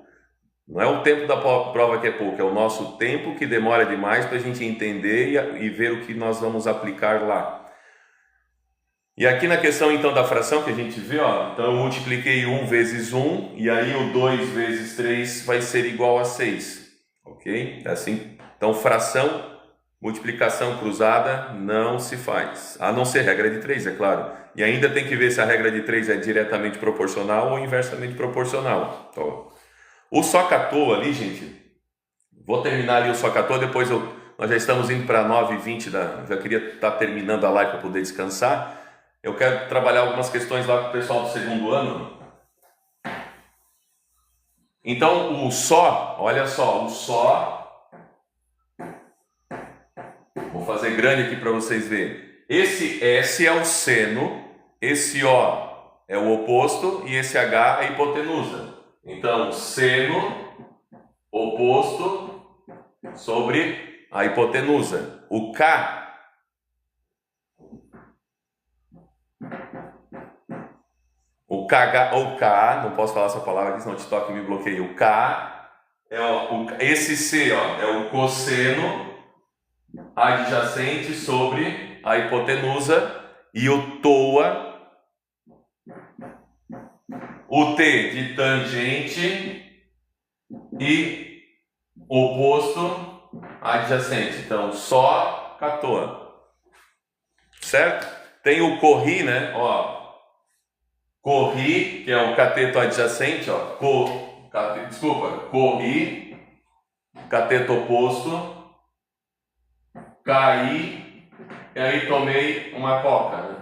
Não é o tempo da prova que é pouco, é o nosso tempo que demora demais para a gente entender e ver o que nós vamos aplicar lá. E aqui na questão então da fração que a gente vê, então eu multipliquei 1 vezes 1, e aí o 2 vezes 3 vai ser igual a 6, ok? É assim. Então fração, multiplicação cruzada não se faz, a não ser regra de 3, é claro. E ainda tem que ver se a regra de 3 é diretamente proporcional ou inversamente proporcional. Então, o soca à toa ali, gente, vou terminar ali o soca à toa, depois nós já estamos indo para 9h20, já queria estar terminando a live para poder descansar. Eu quero trabalhar algumas questões lá com o pessoal do segundo ano. Então, o só, olha só, o só, vou fazer grande aqui para vocês verem. Esse S é o seno, esse O é o oposto e esse H é a hipotenusa. Então, seno oposto sobre a hipotenusa. O K ou K, não posso falar essa palavra aqui, senão o TikTok me bloqueia. O K esse C é o cosseno adjacente sobre a hipotenusa, e o TOA, o T de tangente e oposto adjacente. Então, só catoa. Certo? Tem o corri, né? Corri, que é o cateto adjacente, corri, cateto oposto, caí, e aí tomei uma coca, né?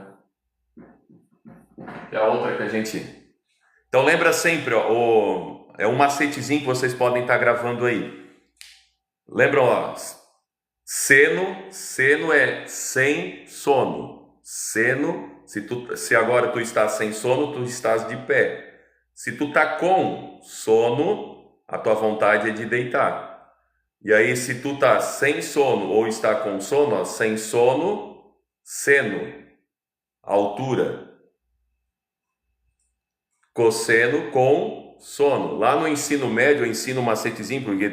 Que é a outra que a gente... Então lembra sempre, é um macetezinho que vocês podem estar gravando aí. Lembram, seno é sem sono. Seno, se agora tu estás sem sono, tu estás de pé. Se tu tá com sono, a tua vontade é de deitar. E aí, se tu tá sem sono ou está com sono, sem sono, seno, altura. Cosseno com sono. Lá no ensino médio eu ensino um macetezinho, porque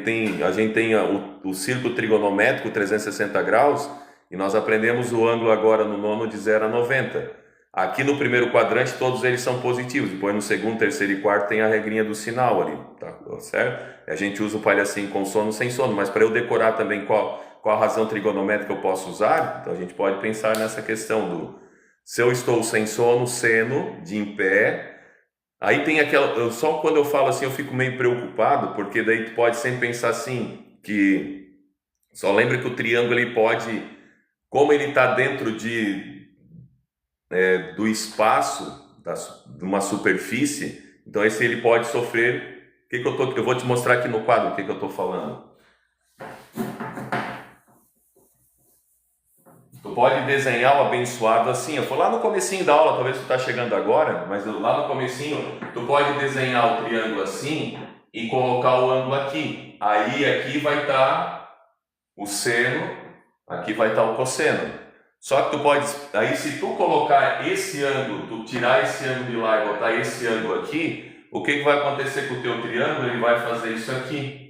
a gente tem o círculo trigonométrico 360 graus, e nós aprendemos o ângulo agora no nono de 0 a 90. Aqui no primeiro quadrante todos eles são positivos, depois no segundo, terceiro e quarto tem a regrinha do sinal ali, tá certo? A gente usa o palhacinho com sono, sem sono, mas para eu decorar também qual a razão trigonométrica eu posso usar, então a gente pode pensar nessa questão do, se eu estou sem sono, seno, de em pé. Aí tem só quando eu falo assim eu fico meio preocupado, porque daí tu pode sempre pensar assim, que só lembra que o triângulo ele pode, como ele está dentro do espaço, de uma superfície, então esse ele pode sofrer, eu vou te mostrar aqui no quadro o que eu estou falando. Tu pode desenhar o abençoado assim, eu fui lá no comecinho da aula, talvez tu tá chegando agora, mas lá no comecinho, tu pode desenhar o triângulo assim e colocar o ângulo aqui. Aí aqui vai estar o seno, aqui vai estar o cosseno. Só que tu pode, aí se tu colocar esse ângulo, tu tirar esse ângulo de lá e botar esse ângulo aqui, o que vai acontecer com o teu triângulo? Ele vai fazer isso aqui.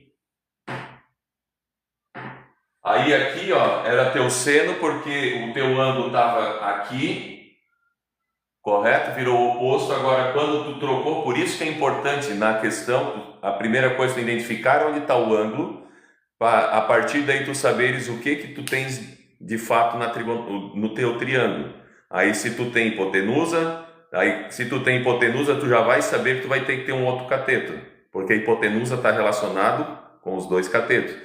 Aí aqui, ó, era teu seno, porque o teu ângulo estava aqui, correto? Virou o oposto. Agora, quando tu trocou, por isso que é importante na questão, a primeira coisa é tu identificar onde está o ângulo, para a partir daí tu saberes o que tu tens de fato no teu triângulo. Aí se tu tem hipotenusa, tu já vai saber que tu vai ter que ter um outro cateto, porque a hipotenusa está relacionado com os dois catetos.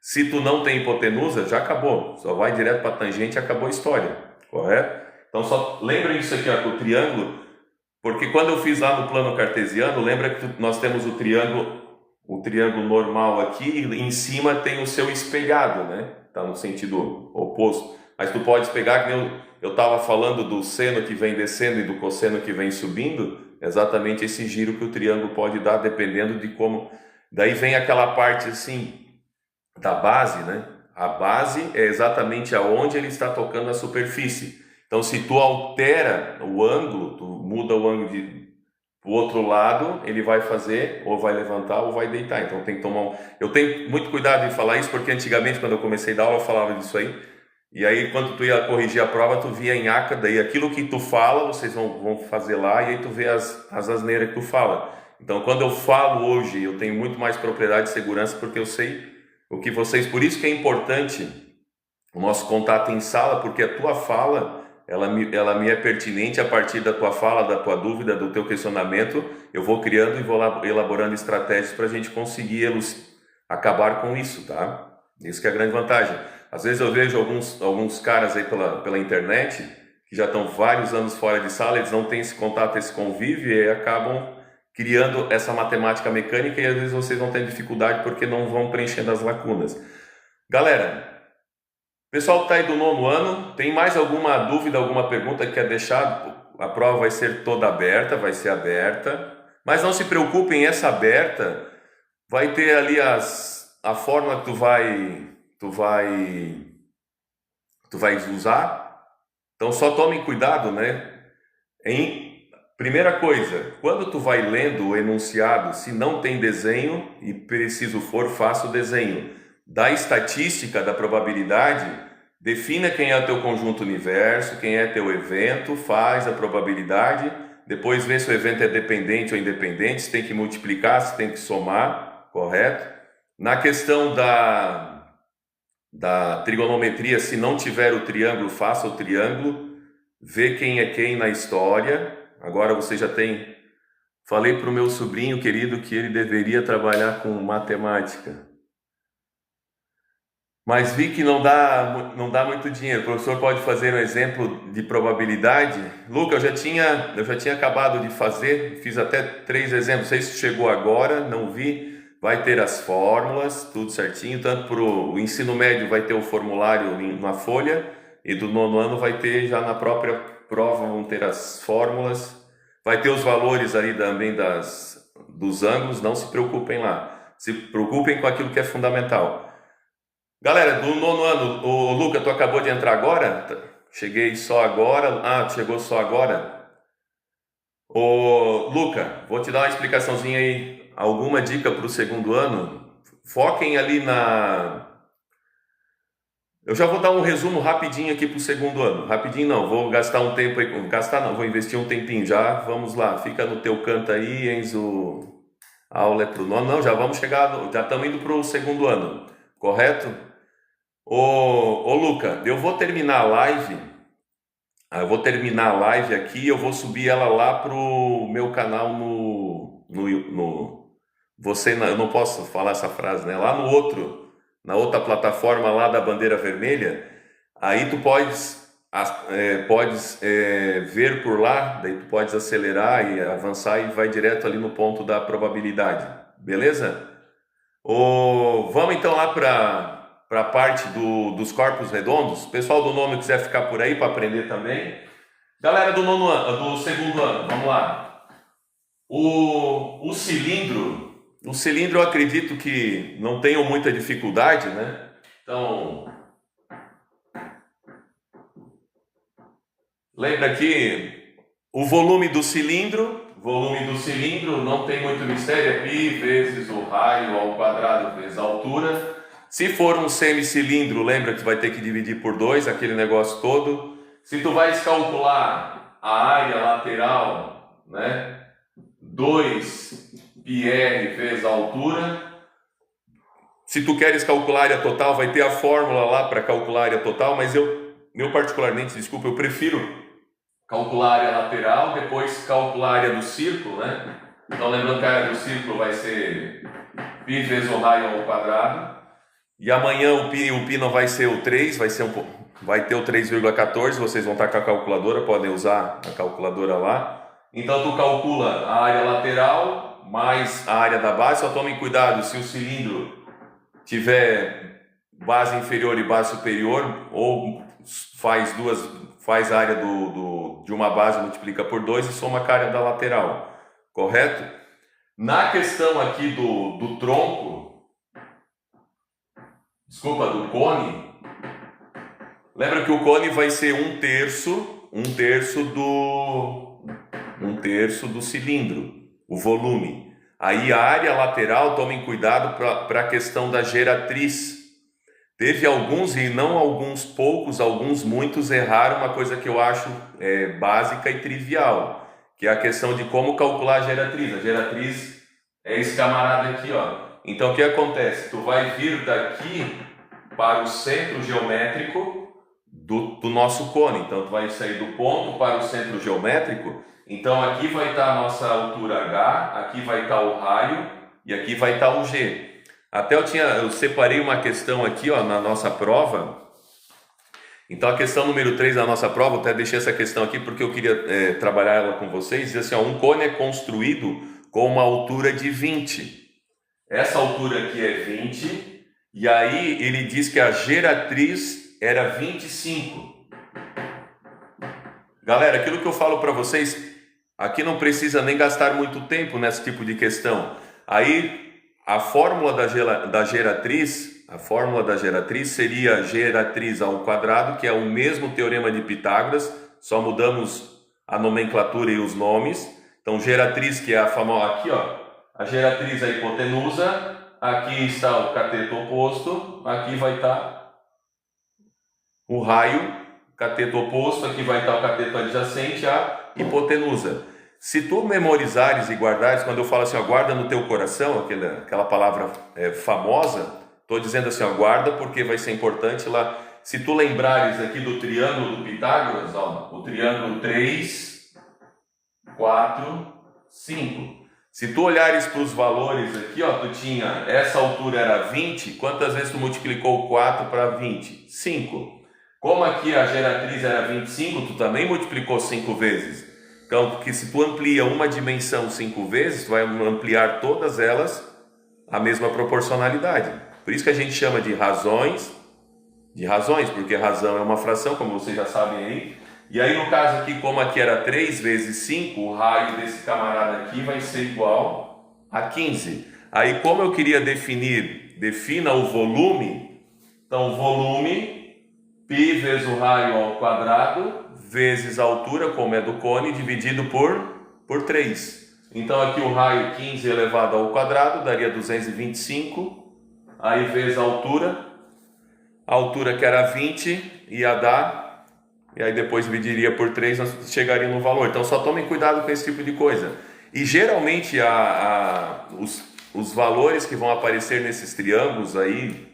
Se tu não tem hipotenusa, já acabou, só vai direto para a tangente e acabou a história, correto? Então só lembra isso aqui, ó, o triângulo, porque quando eu fiz lá no plano cartesiano, lembra que nós temos o triângulo normal aqui, e em cima tem o seu espelhado, né? Tá no sentido oposto. Mas tu pode pegar, que eu estava falando do seno que vem descendo e do cosseno que vem subindo, exatamente esse giro que o triângulo pode dar, dependendo de como. Daí vem aquela parte assim da base, né? A base é exatamente aonde ele está tocando a superfície. Então, se tu altera o ângulo, tu muda o ângulo do outro lado, ele vai fazer, ou vai levantar, ou vai deitar. Então, tem que tomar eu tenho muito cuidado em falar isso, porque antigamente, quando eu comecei a dar aula, eu falava disso aí. E aí, quando tu ia corrigir a prova, tu via em aca, daí aquilo que tu fala, vocês vão fazer lá, e aí tu vê as asneiras que tu fala. Então, quando eu falo hoje, eu tenho muito mais propriedade e segurança, porque eu sei o que vocês... Por isso que é importante o nosso contato em sala, porque a tua fala, ela me é pertinente. A partir da tua fala, da tua dúvida, do teu questionamento, eu vou criando e vou elaborando estratégias para a gente conseguir acabar com isso, tá? Isso que é a grande vantagem. Às vezes eu vejo alguns caras aí pela internet que já estão vários anos fora de sala, eles não têm esse contato, esse convívio, e acabam criando essa matemática mecânica, e às vezes vocês vão ter dificuldade porque não vão preenchendo as lacunas. Galera, pessoal que está aí do 9º ano, tem mais alguma dúvida, alguma pergunta que quer deixar? A prova vai ser toda aberta, vai ser aberta, mas não se preocupem, essa aberta vai ter ali a fórmula que tu vai usar. Então só tomem cuidado, né? Primeira coisa, quando tu vai lendo o enunciado, se não tem desenho e preciso for, faça o desenho. Da estatística, da probabilidade, defina quem é o teu conjunto universo, quem é teu evento, faz a probabilidade, depois vê se o evento é dependente ou independente, se tem que multiplicar, se tem que somar, correto? Na questão da trigonometria, se não tiver o triângulo, faça o triângulo, vê quem é quem na história. Agora você já tem... Falei para o meu sobrinho querido que ele deveria trabalhar com matemática, mas vi que não dá muito dinheiro. O professor pode fazer um exemplo de probabilidade? Luca, eu já tinha acabado de fazer, fiz até 3 exemplos, não sei se chegou agora, não vi. Vai ter as fórmulas, tudo certinho, tanto para o ensino médio vai ter o formulário na folha, e do 9º ano vai ter já na própria prova, vão ter as fórmulas, vai ter os valores ali também dos ângulos, não se preocupem lá, se preocupem com aquilo que é fundamental. Galera, do 9º ano, o Luca, tu acabou de entrar agora? Cheguei só agora. Chegou só agora? Ô Luca, vou te dar uma explicaçãozinha aí. Alguma dica para o 2º ano? Foquem ali Eu já vou dar um resumo rapidinho aqui para o 2º ano. Rapidinho não, vou gastar um tempo aí. Gastar não, vou investir um tempinho já. Vamos lá, fica no teu canto aí, Enzo. A aula é para o 9º. Não, já vamos chegar, já estamos indo para o 2º ano, correto? Ô Luca, eu vou terminar a live. Eu vou terminar a live aqui, eu vou subir ela lá pro meu canal eu não posso falar essa frase, né? Lá na outra plataforma lá da bandeira vermelha, aí tu podes ver por lá, daí tu podes acelerar e avançar e vai direto ali no ponto da probabilidade, beleza? Vamos então lá para a parte dos corpos redondos. O pessoal do 9º quiser ficar por aí para aprender também. Galera do 2º ano, vamos lá. O cilindro eu acredito que não tenham muita dificuldade, né? Então, lembra que o volume do cilindro não tem muito mistério, é π vezes o raio ao quadrado vezes a altura. Se for um semicilindro, lembra que vai ter que dividir por 2, aquele negócio todo. Se tu vais calcular a área lateral, né? 2πr vezes a altura. Se tu queres calcular a área total, vai ter a fórmula lá para calcular a área total, mas eu particularmente, desculpa, eu prefiro calcular a área lateral, depois calcular a área do círculo, né? Então lembrando que a área do círculo vai ser π vezes o raio ao quadrado. E amanhã o π não vai ser o 3, vai ter o 3,14, vocês vão estar com a calculadora, podem usar a calculadora lá. Então tu calcula a área lateral mais a área da base, só tomem cuidado se o cilindro tiver base inferior e base superior, ou faz a área de uma base, multiplica por 2 e soma a área da lateral, correto? Na questão aqui do tronco, do cone, lembra que o cone vai ser um terço do cilindro, o volume. Aí a área lateral, tomem cuidado para a questão da geratriz. Teve alguns, e não alguns poucos, muitos erraram uma coisa que eu acho básica e trivial, que é a questão de como calcular a geratriz. A geratriz é esse camarada aqui, ó. Então o que acontece? Tu vai vir daqui para o centro geométrico do nosso cone. Então tu vai sair do ponto para o centro geométrico. Então aqui vai estar a nossa altura H, aqui vai estar o raio e aqui vai estar o G. Até eu separei uma questão aqui, ó, na nossa prova. Então a questão número 3 da nossa prova, eu até deixei essa questão aqui porque eu queria trabalhar ela com vocês. Diz assim, ó, um cone é construído com uma altura de 20. Essa altura aqui é 20 e aí ele diz que a geratriz era 25. Galera, aquilo que eu falo para vocês, aqui não precisa nem gastar muito tempo nesse tipo de questão. Aí a fórmula da geratriz seria geratriz ao quadrado, que é o mesmo teorema de Pitágoras, só mudamos a nomenclatura e os nomes. Então geratriz, que é a famosa, aqui ó, a geratriz é a hipotenusa, aqui está o cateto oposto, aqui vai estar o raio, cateto oposto, aqui vai estar o cateto adjacente à hipotenusa. Se tu memorizares e guardares, quando eu falo assim, ó, guarda no teu coração, aquela palavra famosa, estou dizendo assim, ó, guarda porque vai ser importante lá. Se tu lembrares aqui do triângulo do Pitágoras, ó, o triângulo 3, 4, 5. Se tu olhares para os valores aqui, ó, tu tinha, essa altura era 20, quantas vezes tu multiplicou 4 para 20? 5. Como aqui a geratriz era 25, tu também multiplicou 5 vezes. Então, porque se tu amplia uma dimensão 5 vezes, tu vai ampliar todas elas a mesma proporcionalidade. Por isso que a gente chama de razões, porque razão é uma fração, como vocês já sabem aí. E aí no caso aqui, como aqui era 3 vezes 5, o raio desse camarada aqui vai ser igual a 15. Aí como eu queria defina o volume, então volume, π vezes o raio ao quadrado, vezes a altura, como é do cone, dividido por 3. Então aqui o raio 15 elevado ao quadrado daria 225, aí vezes a altura que era 20 ia dar, e aí depois dividiria por 3, nós chegaríamos no valor. Então só tomem cuidado com esse tipo de coisa. E geralmente os valores que vão aparecer nesses triângulos aí,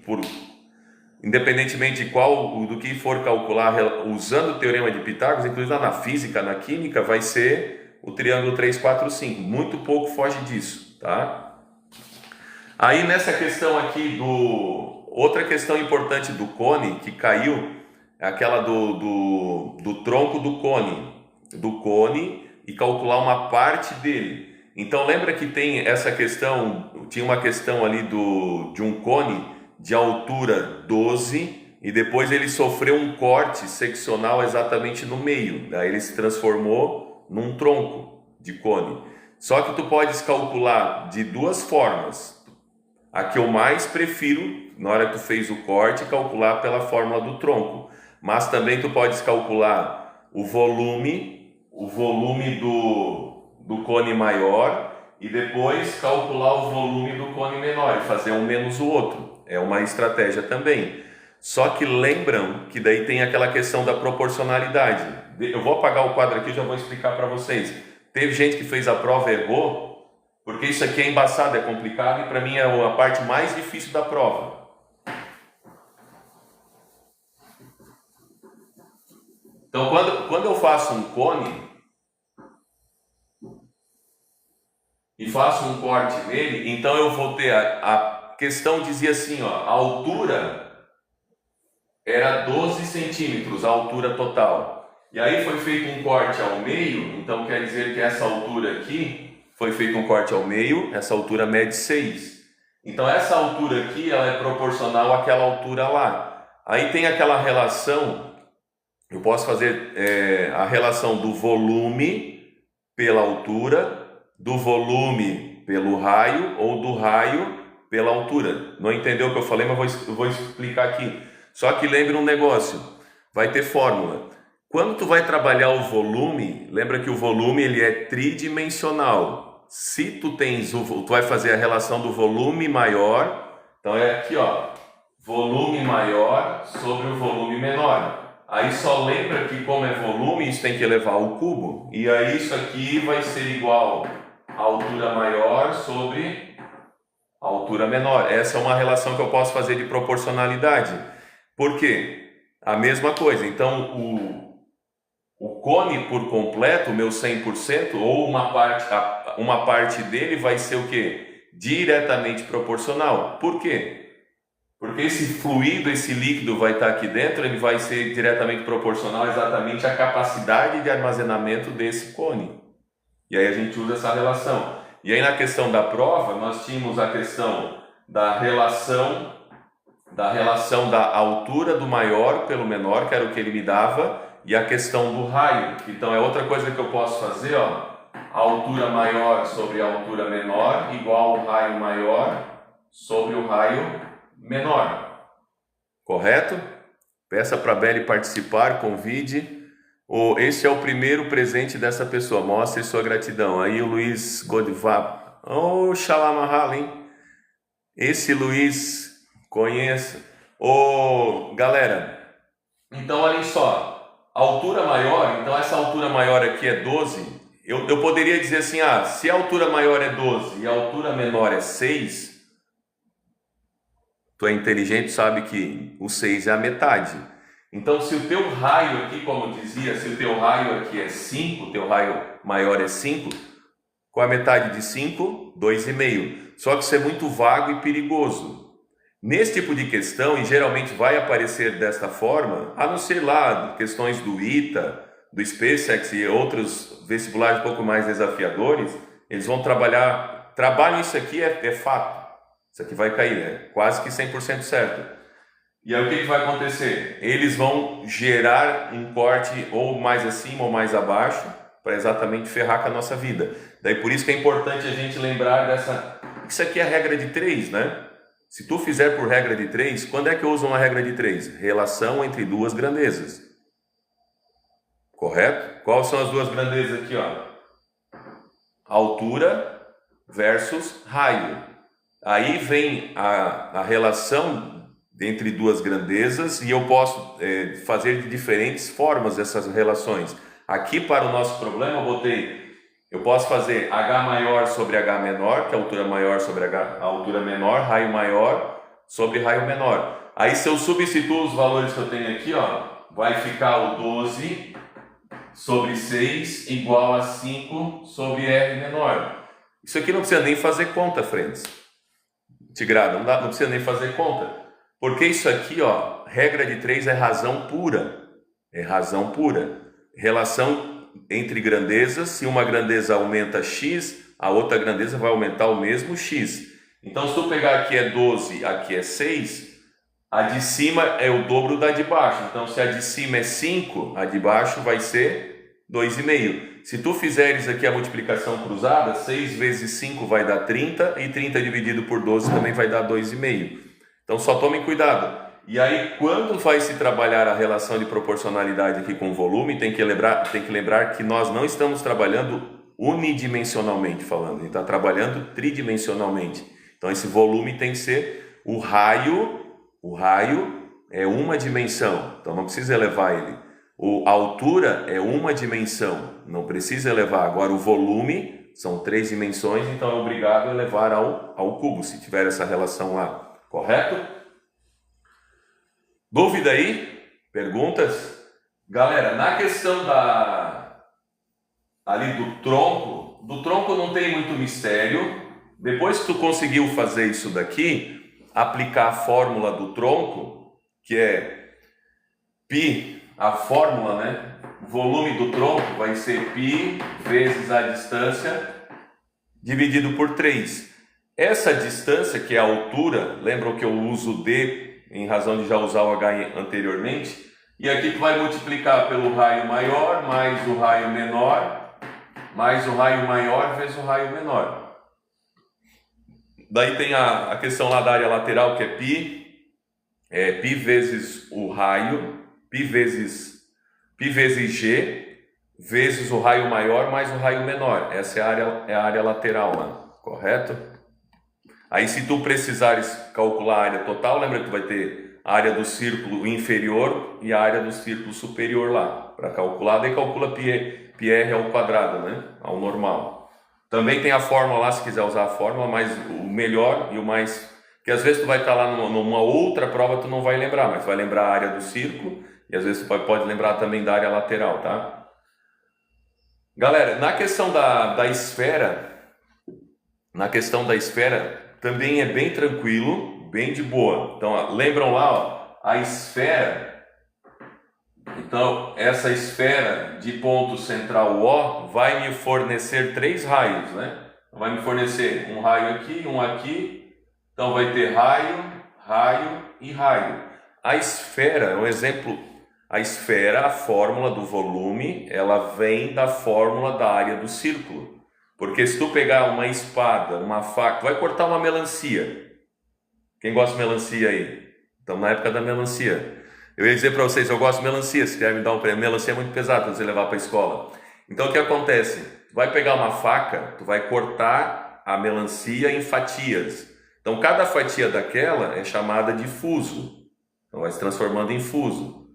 independentemente do que for calcular usando o teorema de Pitágoras, inclusive lá na física, na química, vai ser o triângulo 3, 4, 5. Muito pouco foge disso, tá? Aí nessa questão aqui outra questão importante do cone que caiu é aquela do tronco do cone e calcular uma parte dele. Então lembra que tem essa questão, tinha uma questão ali de um cone de altura 12 e depois ele sofreu um corte seccional exatamente no meio, daí ele se transformou num tronco de cone. Só que tu podes calcular de duas formas. A que eu mais prefiro, na hora que tu fez o corte, calcular pela fórmula do tronco. Mas também tu podes calcular o volume do cone maior e depois calcular o volume do cone menor e fazer um menos o outro. É uma estratégia também. Só que lembram que daí tem aquela questão da proporcionalidade. Eu vou apagar o quadro aqui e já vou explicar para vocês. Teve gente que fez a prova e errou, porque isso aqui é embaçado, é complicado e para mim é a parte mais difícil da prova. Então quando eu faço um cone e faço um corte nele, então eu vou ter a questão dizia assim, ó, a altura era 12 centímetros, a altura total. E aí foi feito um corte ao meio, então quer dizer que essa altura aqui, foi feito um corte ao meio, essa altura mede 6. Então essa altura aqui, ela é proporcional àquela altura lá. Aí tem aquela relação, eu posso fazer a relação do volume pela altura, do volume pelo raio ou do raio pela altura. Não entendeu o que eu falei, mas eu vou explicar aqui. Só que lembre um negócio, vai ter fórmula. Quando tu vai trabalhar o volume, lembra que o volume ele é tridimensional. Se tu vai fazer a relação do volume maior, então é aqui ó, volume maior sobre o volume menor. Aí só lembra que como é volume, isso tem que elevar ao cubo. E aí isso aqui vai ser igual a altura maior sobre a altura menor. Essa é uma relação que eu posso fazer de proporcionalidade. Por quê? A mesma coisa. Então o cone por completo, o meu 100%, ou uma parte dele vai ser o quê? Diretamente proporcional. Por quê? Porque esse fluido, esse líquido vai estar aqui dentro, ele vai ser diretamente proporcional exatamente à capacidade de armazenamento desse cone. E aí a gente usa essa relação. E aí na questão da prova, nós tínhamos a questão da relação da altura do maior pelo menor, que era o que ele me dava, e a questão do raio. Então é outra coisa que eu posso fazer, ó, a altura maior sobre a altura menor igual ao raio maior sobre o raio menor. Correto? Peça para a Beli participar, convide. Esse é o primeiro presente dessa pessoa, mostre sua gratidão. Aí o Luiz Godivap. Shalom, hein? Esse Luiz conheço. Galera, então olha só, a altura maior, então essa altura maior aqui é 12, eu poderia dizer assim, se a altura maior é 12 e a altura menor é 6, tu é inteligente, sabe que o 6 é a metade. Então se o teu raio aqui, como eu dizia, se o teu raio aqui é 5, o teu raio maior é 5, qual a metade de 5? 2,5. Só que isso é muito vago e perigoso. Nesse tipo de questão, e geralmente vai aparecer desta forma, a não ser lá questões do ITA, do SpaceX e outros vestibulares um pouco mais desafiadores, eles vão trabalham isso aqui é fato. Isso aqui vai cair, é quase que 100% certo. E aí o que vai acontecer? Eles vão gerar um corte ou mais acima ou mais abaixo, para exatamente ferrar com a nossa vida. Daí por isso que é importante a gente lembrar isso aqui é a regra de 3, né? Se tu fizer por regra de 3, quando é que eu uso uma regra de 3? Relação entre duas grandezas. Correto? Quais são as duas grandezas aqui, ó? Altura versus raio. Aí vem a relação entre duas grandezas e eu posso fazer de diferentes formas essas relações. Aqui para o nosso problema eu posso fazer H maior sobre H menor, que é a altura maior sobre a altura menor, raio maior sobre raio menor. Aí se eu substituo os valores que eu tenho aqui, ó, vai ficar o 12 sobre 6 igual a 5 sobre R menor. Isso aqui não precisa nem fazer conta, friends. Tigrada, não precisa nem fazer conta. Porque isso aqui, ó, regra de 3 é razão pura. É razão pura. Relação entre grandezas, se uma grandeza aumenta x, a outra grandeza vai aumentar o mesmo x. Então, se tu pegar aqui é 12, aqui é 6, a de cima é o dobro da de baixo. Então, se a de cima é 5, a de baixo vai ser 2,5. Se tu fizeres aqui a multiplicação cruzada, 6 vezes 5 vai dar 30, e 30 dividido por 12 também vai dar 2,5. Então, só tome cuidado. E aí, quando vai se trabalhar a relação de proporcionalidade aqui com o volume, tem que lembrar que nós não estamos trabalhando unidimensionalmente falando, a gente está trabalhando tridimensionalmente. Então esse volume tem que ser o raio é uma dimensão, então não precisa elevar ele. A altura é uma dimensão, não precisa elevar. Agora o volume são 3 dimensões, então é obrigado a elevar ao cubo, se tiver essa relação lá, correto? Dúvida aí? Perguntas? Galera, na questão ali do tronco não tem muito mistério. Depois que tu conseguiu fazer isso daqui, aplicar a fórmula do tronco, que é π, a fórmula, né? O volume do tronco vai ser π vezes a distância dividido por 3. Essa distância, que é a altura, lembram que eu uso D em razão de já usar o H anteriormente? E aqui tu vai multiplicar pelo raio maior, mais o raio menor, mais o raio maior vezes o raio menor. Daí tem a questão lá da área lateral, que é π vezes o raio, π vezes G, vezes o raio maior mais o raio menor. Essa é a área lateral lá, correto? Aí se tu precisares calcular a área total, lembra que tu vai ter a área do círculo inferior e a área do círculo superior lá. Para calcular, daí calcula πr ao quadrado, né? Ao normal. Também tem a fórmula lá, se quiser usar a fórmula, mas o melhor e o mais... que às vezes tu vai estar lá numa outra prova, tu não vai lembrar, mas tu vai lembrar a área do círculo e às vezes tu pode lembrar também da área lateral, tá? Galera, na questão da esfera, também é bem tranquilo, bem de boa. Então, ó, lembram lá, ó, a esfera. Então, essa esfera de ponto central O vai me fornecer 3 raios, né? Vai me fornecer um raio aqui, um aqui. Então, vai ter raio, raio e raio. A esfera, um exemplo, a esfera, a fórmula do volume, ela vem da fórmula da área do círculo. Porque se tu pegar uma espada, uma faca, tu vai cortar uma melancia. Quem gosta de melancia aí? Então, na época da melancia. Eu ia dizer para vocês, eu gosto de melancia, se quer me dar um prêmio. Melancia é muito pesado para você levar para a escola. Então, o que acontece? Tu vai pegar uma faca, tu vai cortar a melancia em fatias. Então, cada fatia daquela é chamada de fuso. Então, vai se transformando em fuso.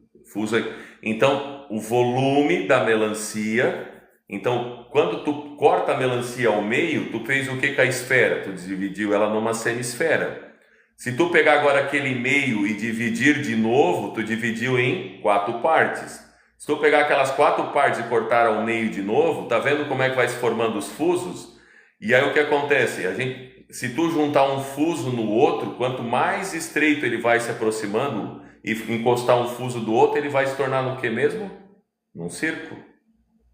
Então, o volume da melancia... Então, quando tu corta a melancia ao meio, tu fez o que com a esfera? Tu dividiu ela numa semisfera. Se tu pegar agora aquele meio e dividir de novo, tu dividiu em 4 partes. Se tu pegar aquelas 4 partes e cortar ao meio de novo, tá vendo como é que vai se formando os fusos? E aí o que acontece? Se tu juntar um fuso no outro, quanto mais estreito ele vai se aproximando e encostar um fuso do outro, ele vai se tornar no que mesmo? Num círculo.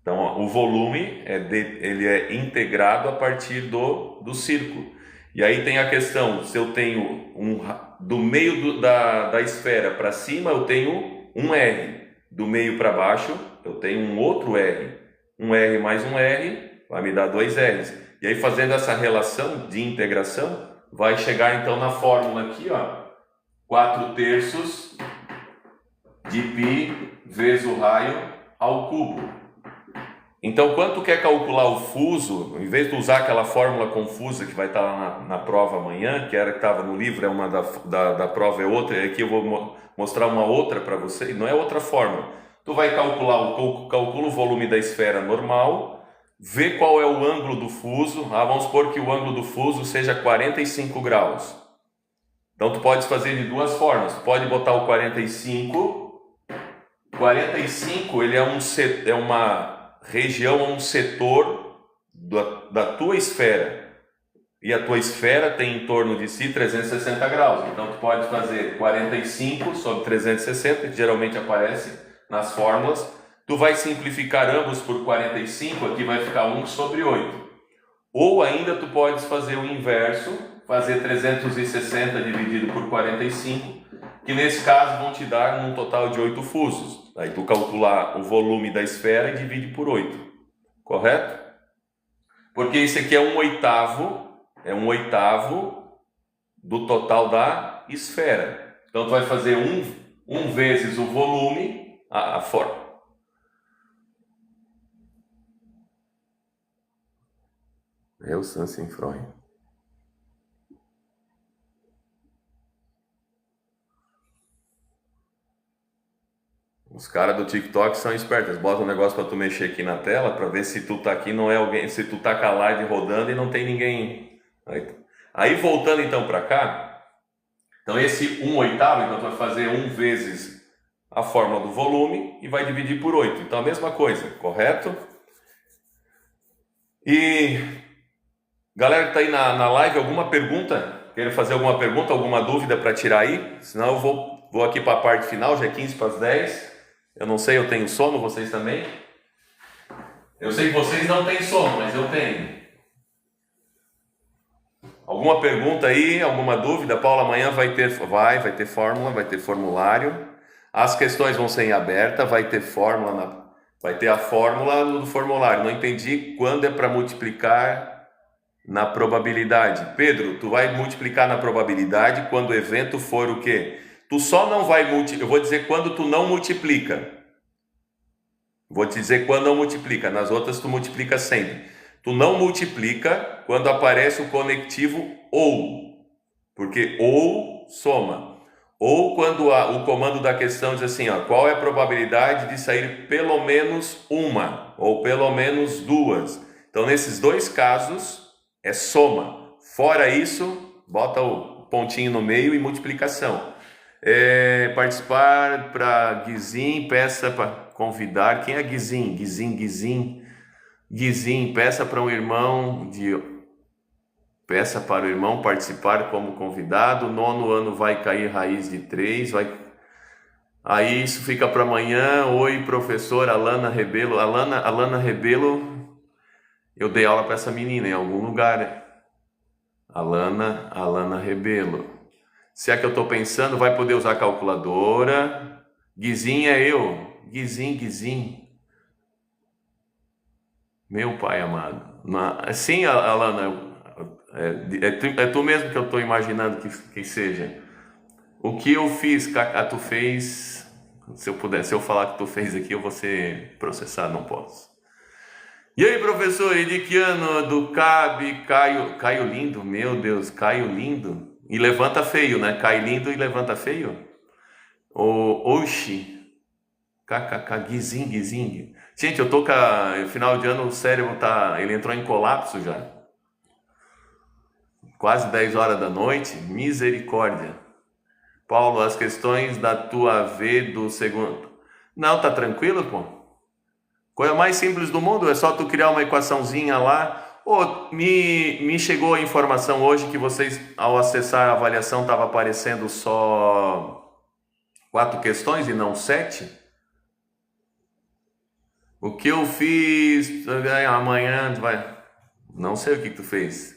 Então, ó, o volume ele é integrado a partir do círculo. E aí tem a questão, se eu tenho do meio da esfera para cima, eu tenho um R. Do meio para baixo, eu tenho um outro R. Um R mais um R vai me dar 2 R's. E aí, fazendo essa relação de integração, vai chegar então na fórmula aqui, ó, 4/3 de π vezes o raio ao cubo. Então, quando tu quer calcular o fuso, em vez de usar aquela fórmula confusa que vai estar lá na prova amanhã, que estava no livro, é uma da prova é outra, e aqui eu vou mostrar uma outra para você, não é outra fórmula. Tu vai calcular calcula o volume da esfera normal, vê qual é o ângulo do fuso, vamos supor que o ângulo do fuso seja 45 graus. Então, tu pode fazer de 2 formas, tu pode botar o 45 ele é uma região ou um setor da tua esfera, e a tua esfera tem em torno de si 360 graus, então tu pode fazer 45 sobre 360, que geralmente aparece nas fórmulas, tu vai simplificar ambos por 45, aqui vai ficar 1 sobre 8, ou ainda tu podes fazer o inverso, fazer 360 dividido por 45, que nesse caso vão te dar um total de 8 fusos. Aí tu calcular o volume da esfera e divide por 8, correto? Porque isso aqui é um oitavo do total da esfera. Então tu vai fazer 1 vezes o volume, a forma. Eu, Sansen Freud. Os caras do TikTok são espertos, botam um negócio para tu mexer aqui na tela para ver se tu tá aqui, não é alguém, se tu tá com a live rodando e não tem ninguém. Aí voltando então para cá, então esse 1/8, então tu vai fazer 1 vezes a fórmula do volume e vai dividir por 8. Então a mesma coisa, correto? E galera que tá aí na live, alguma pergunta? Querem fazer alguma pergunta, alguma dúvida para tirar aí? Senão eu vou aqui para a parte final, já é 15 para as 10. Eu não sei, eu tenho sono, vocês também? Eu sei que vocês não têm sono, mas eu tenho. Alguma pergunta aí, alguma dúvida? Paula, amanhã vai ter fórmula, vai ter formulário. As questões vão ser em aberta, vai ter fórmula, vai ter a fórmula do formulário. Não entendi quando é para multiplicar na probabilidade. Pedro, tu vai multiplicar na probabilidade quando o evento for o quê? Tu só não vai multiplicar, eu vou dizer quando tu não multiplica. Vou te dizer quando não multiplica, nas outras tu multiplica sempre. Tu não multiplica quando aparece o conectivo ou, porque ou soma. Ou quando o comando da questão diz assim, ó, qual é a probabilidade de sair pelo menos uma, ou pelo menos duas. Então nesses dois casos é soma. Fora isso, bota o pontinho no meio e multiplicação. Participar para Guizim, peça para convidar. Quem é Guizim? Guizim, peça para o irmão participar como convidado. 9º ano vai cair raiz de 3. Aí isso fica para amanhã. Oi, professora Alana Rebelo. Alana Rebelo, eu dei aula para essa menina em algum lugar, né? Alana Rebelo. Se é que eu estou pensando, vai poder usar calculadora. Guizim é eu. Guizim. Meu pai amado. Sim, Alana, é tu mesmo que eu estou imaginando que seja. O que eu fiz, tu fez. Se eu falar que tu fez aqui, eu vou ser processado, não posso. E aí, professor, e de que ano? Do CAB, Caio Lindo, meu Deus, Caio Lindo. E levanta feio, né? Cai lindo e levanta feio. Oxi. KKK, Guizing. Gente, eu tô com final de ano, o cérebro ele entrou em colapso já. Quase 10 horas da noite. Misericórdia. Paulo, as questões da tua V do segundo. Não, tá tranquilo, pô? Coisa mais simples do mundo, é só tu criar uma equaçãozinha lá. Me chegou a informação hoje que vocês, ao acessar a avaliação, estava aparecendo só 4 questões e não 7. O que eu fiz amanhã vai. Não sei o que tu fez.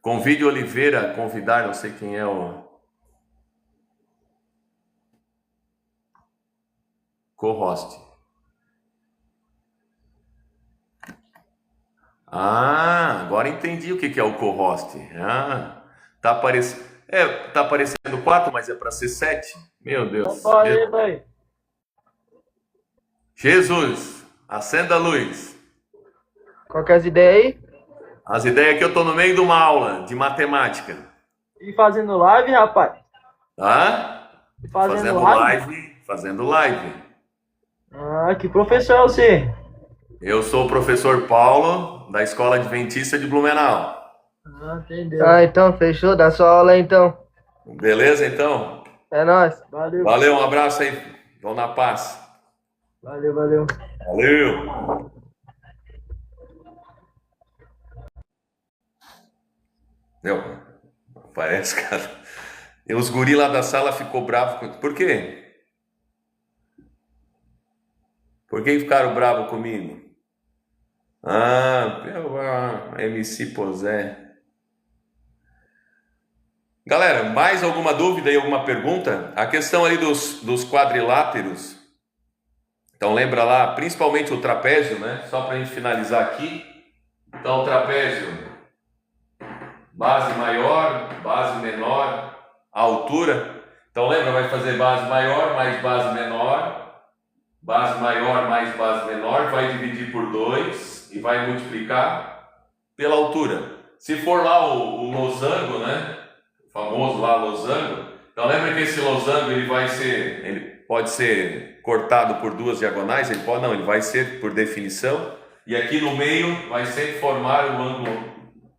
Convide Oliveira, convidar, não sei quem é o co-host. Agora entendi o que é o co-host. Tá aparecendo 4, mas é para ser 7. Meu Deus. Jesus, acenda a luz. Qual que é as ideias aí? As ideias que eu tô no meio de uma aula de matemática. E fazendo live, rapaz? Fazendo live. Que professor é você? Eu sou o professor Paulo, da Escola Adventista de Blumenau. Entendeu. Então, fechou? Dá sua aula aí, então. Beleza, então? É nóis. Valeu. Valeu, um abraço aí. Vão na paz. Valeu. Valeu. Parece, cara. E os guri lá da sala ficou bravo. Por quê? Por que ficaram bravos comigo? MC Posé. Galera, mais alguma dúvida e alguma pergunta? A questão ali dos quadriláteros. Então lembra lá, principalmente o trapézio, né? Só para a gente finalizar aqui. Então o trapézio, base maior, base menor, a altura. Então lembra, vai fazer base maior mais base menor, base maior mais base menor, vai dividir por 2 e vai multiplicar pela altura. Se for lá o losango, né? O famoso lá losango. Então lembra que esse losango ele pode ser cortado por duas diagonais? Ele pode não, ele vai ser por definição. E aqui no meio vai sempre formar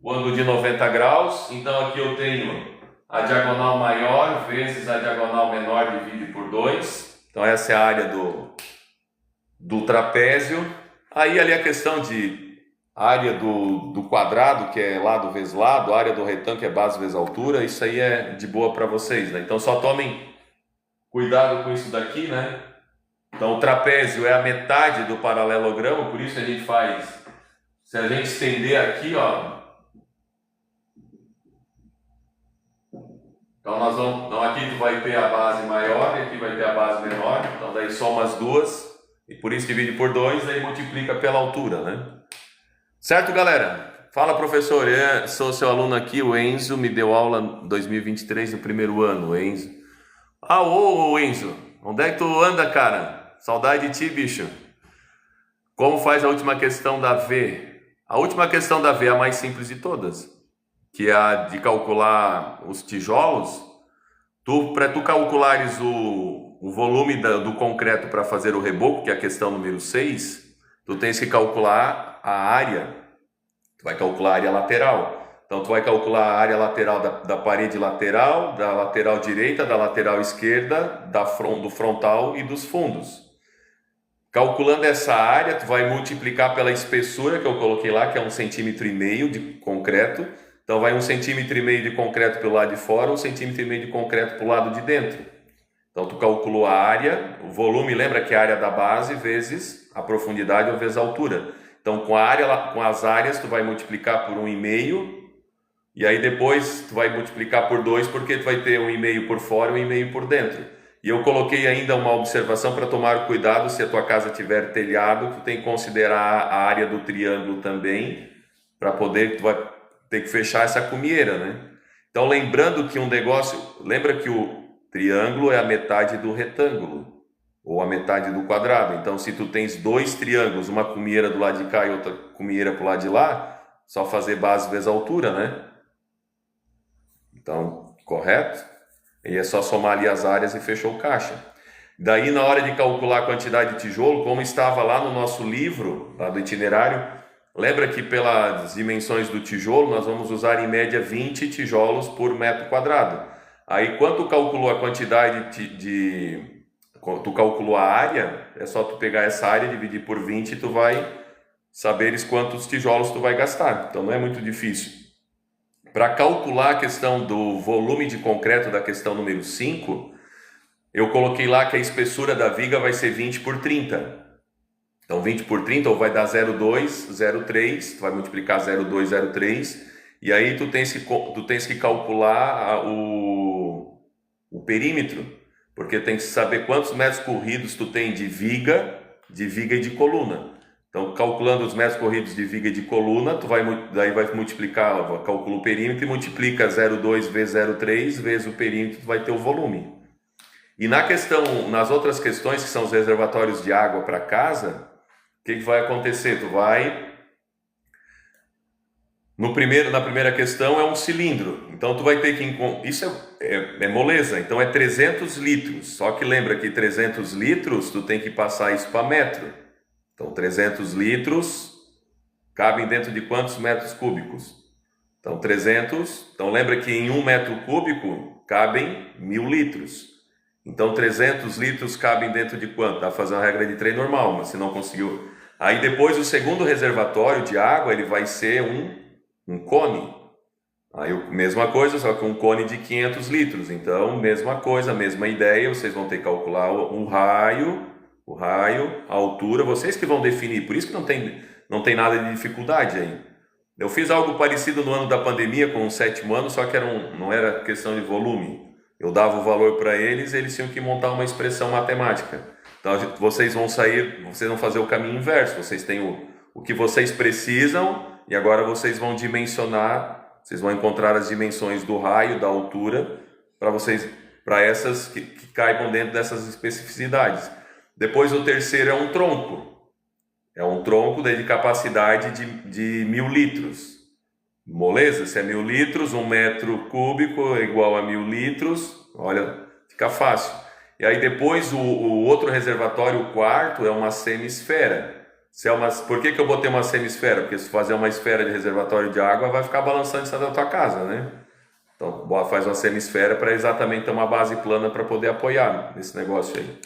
o ângulo de 90 graus. Então aqui eu tenho a diagonal maior vezes a diagonal menor dividido por 2. Então essa é a área do trapézio. Aí ali a questão de área do quadrado, que é lado vezes lado, área do retângulo, que é base vezes altura, isso aí é de boa para vocês, né? Então só tomem cuidado com isso daqui, né? Então o trapézio é a metade do paralelogramo, por isso a gente faz, se a gente estender aqui, ó, então aqui tu vai ter a base maior e aqui vai ter a base menor, então daí soma as duas, e por isso divide por 2, aí multiplica pela altura, né? Certo, galera? Fala, professor, eu sou seu aluno aqui, o Enzo, me deu aula 2023 no primeiro ano, o Enzo. Ô Enzo, onde é que tu anda, cara? Saudade de ti, bicho. Como faz a última questão da V? A última questão da V é a mais simples de todas, que é a de calcular os tijolos. Para tu calculares o volume do concreto para fazer o reboco, que é a questão número 6, tu tens que calcular a área, tu vai calcular a área lateral. Então, tu vai calcular a área lateral da parede lateral, da lateral direita, da lateral esquerda, do frontal e dos fundos. Calculando essa área, tu vai multiplicar pela espessura que eu coloquei lá, que é 1,5 cm de concreto. Então, vai 1,5 cm de concreto pelo lado de fora, 1,5 cm de concreto pelo lado de dentro. Então, tu calculou a área, o volume, lembra que é a área da base vezes a profundidade ou vezes a altura. Então, com as áreas, tu vai multiplicar por 1,5, e aí depois tu vai multiplicar por 2, porque tu vai ter 1,5 por fora e 1,5 por dentro. E eu coloquei ainda uma observação para tomar cuidado, se a tua casa tiver telhado, tu tem que considerar a área do triângulo também, para poder, tu vai ter que fechar essa cumieira, né? Então, lembrando que lembra que o triângulo é a metade do retângulo, ou a metade do quadrado. Então, se tu tens dois triângulos, uma cumieira do lado de cá e outra cumieira pro lado de lá, só fazer base vezes altura, né? Então, correto? E é só somar ali as áreas e fechou o caixa. Daí, na hora de calcular a quantidade de tijolo, como estava lá no nosso livro, lá do itinerário, lembra que pelas dimensões do tijolo, nós vamos usar em média 20 tijolos por metro quadrado. Aí, quando tu calculou a quantidade tu calculou a área, é só tu pegar essa área, dividir por 20 e tu vai saberes quantos tijolos tu vai gastar. Então não é muito difícil. Para calcular a questão do volume de concreto da questão número 5, eu coloquei lá que a espessura da viga vai ser 20 por 30. Então 20 por 30 ou vai dar 0,2, 0,3, tu vai multiplicar 0,2, 0,3, e aí tu tens que calcular o perímetro, porque tem que saber quantos metros corridos tu tem de viga e de coluna. Então, calculando os metros corridos de viga e de coluna, daí vai multiplicar, calcula o perímetro e multiplica 0,2 vezes 0,3 vezes o perímetro, tu vai ter o volume. E nas outras questões, que são os reservatórios de água para casa, o que vai acontecer? Na primeira questão é um cilindro, então tu vai ter que isso é moleza, então é 300 litros, só que lembra que 300 litros tu tem que passar isso para metro, então 300 litros cabem dentro de quantos metros cúbicos? Então 300, então lembra que em 1 metro cúbico cabem 1.000 litros, então 300 litros cabem dentro de quanto? Dá para fazer uma regra de 3 normal, mas se não conseguiu, aí depois o segundo reservatório de água ele vai ser um cone, aí mesma coisa, só que um cone de 500 litros, então mesma coisa, mesma ideia, vocês vão ter que calcular o raio, a altura, vocês que vão definir, por isso que não tem nada de dificuldade aí. Eu fiz algo parecido no ano da pandemia com o 7º ano, só que não era questão de volume, eu dava o valor para eles tinham que montar uma expressão matemática, então vocês vão fazer o caminho inverso, vocês têm o que vocês precisam, e agora vocês vão dimensionar, vocês vão encontrar as dimensões do raio, da altura, para essas que caibam dentro dessas especificidades. Depois o terceiro é um tronco. É um tronco de capacidade de 1.000 litros. Moleza? Se é 1.000 litros, 1 metro cúbico é igual a 1.000 litros. Olha, fica fácil. E aí depois o outro reservatório, o quarto, é uma semisfera. Por que eu botei uma semisfera? Porque se fazer uma esfera de reservatório de água, vai ficar balançando em cima da tua casa, né? Então faz uma semisfera para exatamente ter uma base plana para poder apoiar nesse negócio aí.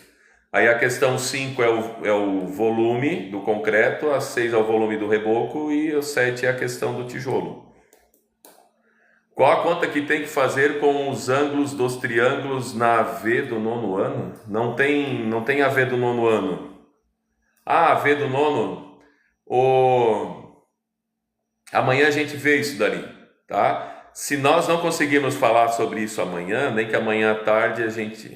Aí a questão 5 é o volume do concreto, a 6 é o volume do reboco e o 7 é a questão do tijolo. Qual a conta que tem que fazer com os ângulos dos triângulos na AV do 9º ano? Não tem AV do 9º ano. Ah, AV do 9º. Amanhã a gente vê isso dali, tá? Se nós não conseguirmos falar sobre isso amanhã, nem que amanhã à tarde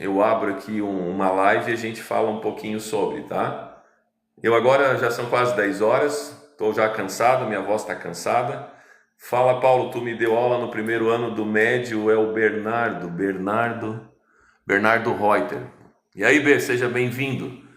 eu abro aqui uma live e a gente fala um pouquinho sobre, tá? Eu agora já são quase 10 horas, estou já cansado, minha voz está cansada. Fala, Paulo, tu me deu aula no primeiro ano do médio, é o Bernardo Reuter. E aí, B, seja bem-vindo.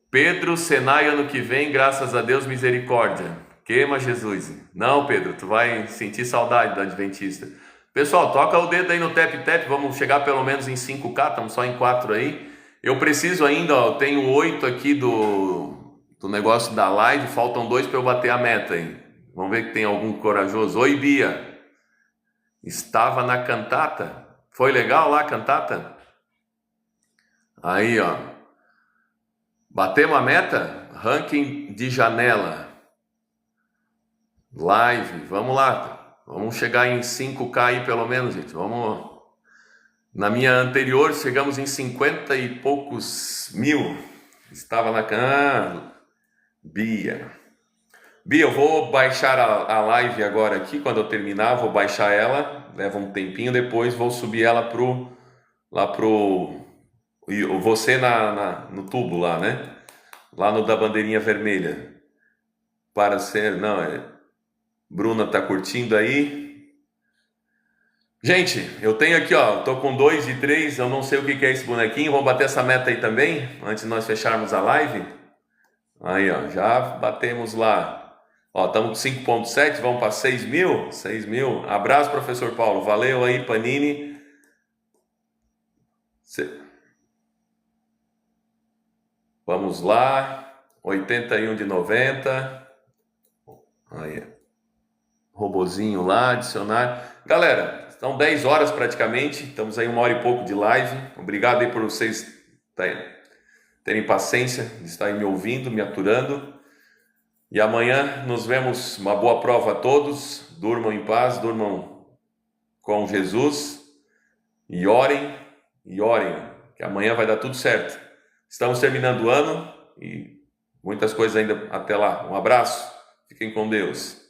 Pedro, Senai ano que vem, graças a Deus, misericórdia. Queima Jesus. Não, Pedro, tu vai sentir saudade da Adventista. Pessoal, toca o dedo aí no tap-tap, vamos chegar pelo menos em 5K, estamos só em 4 aí. Eu preciso ainda, eu tenho 8 aqui do negócio da live, faltam 2 para eu bater a meta aí. Vamos ver que tem algum corajoso. Oi, Bia. Estava na cantata. Foi legal lá a cantata? Aí, ó. Batemos a meta? Ranking de janela. Live, vamos lá, vamos chegar em 5K aí pelo menos, gente, vamos. Na minha anterior chegamos em 50 e poucos mil, estava na Bia, eu vou baixar a live agora aqui, quando eu terminar, vou baixar ela, leva um tempinho, depois vou subir ela você no tubo lá, né, lá no da bandeirinha vermelha, Bruna tá curtindo aí. Gente, eu tenho aqui, ó, tô com 2 e 3, eu não sei o que é esse bonequinho, vamos bater essa meta aí também, antes de nós fecharmos a live. Aí, ó, já batemos lá. Ó, estamos com 5.7, vamos para 6.000. 6.000. Abraço, professor Paulo, valeu aí, Panini. Vamos lá, 81 de 90. Aí, robozinho lá, adicionar. Galera, são 10 horas praticamente, estamos aí 1 hora e pouco de live. Obrigado aí por vocês terem paciência de estar aí me ouvindo, me aturando. E amanhã nos vemos. Uma boa prova a todos. Durmam em paz, durmam com Jesus. E orem, que amanhã vai dar tudo certo. Estamos terminando o ano e muitas coisas ainda até lá. Um abraço, fiquem com Deus.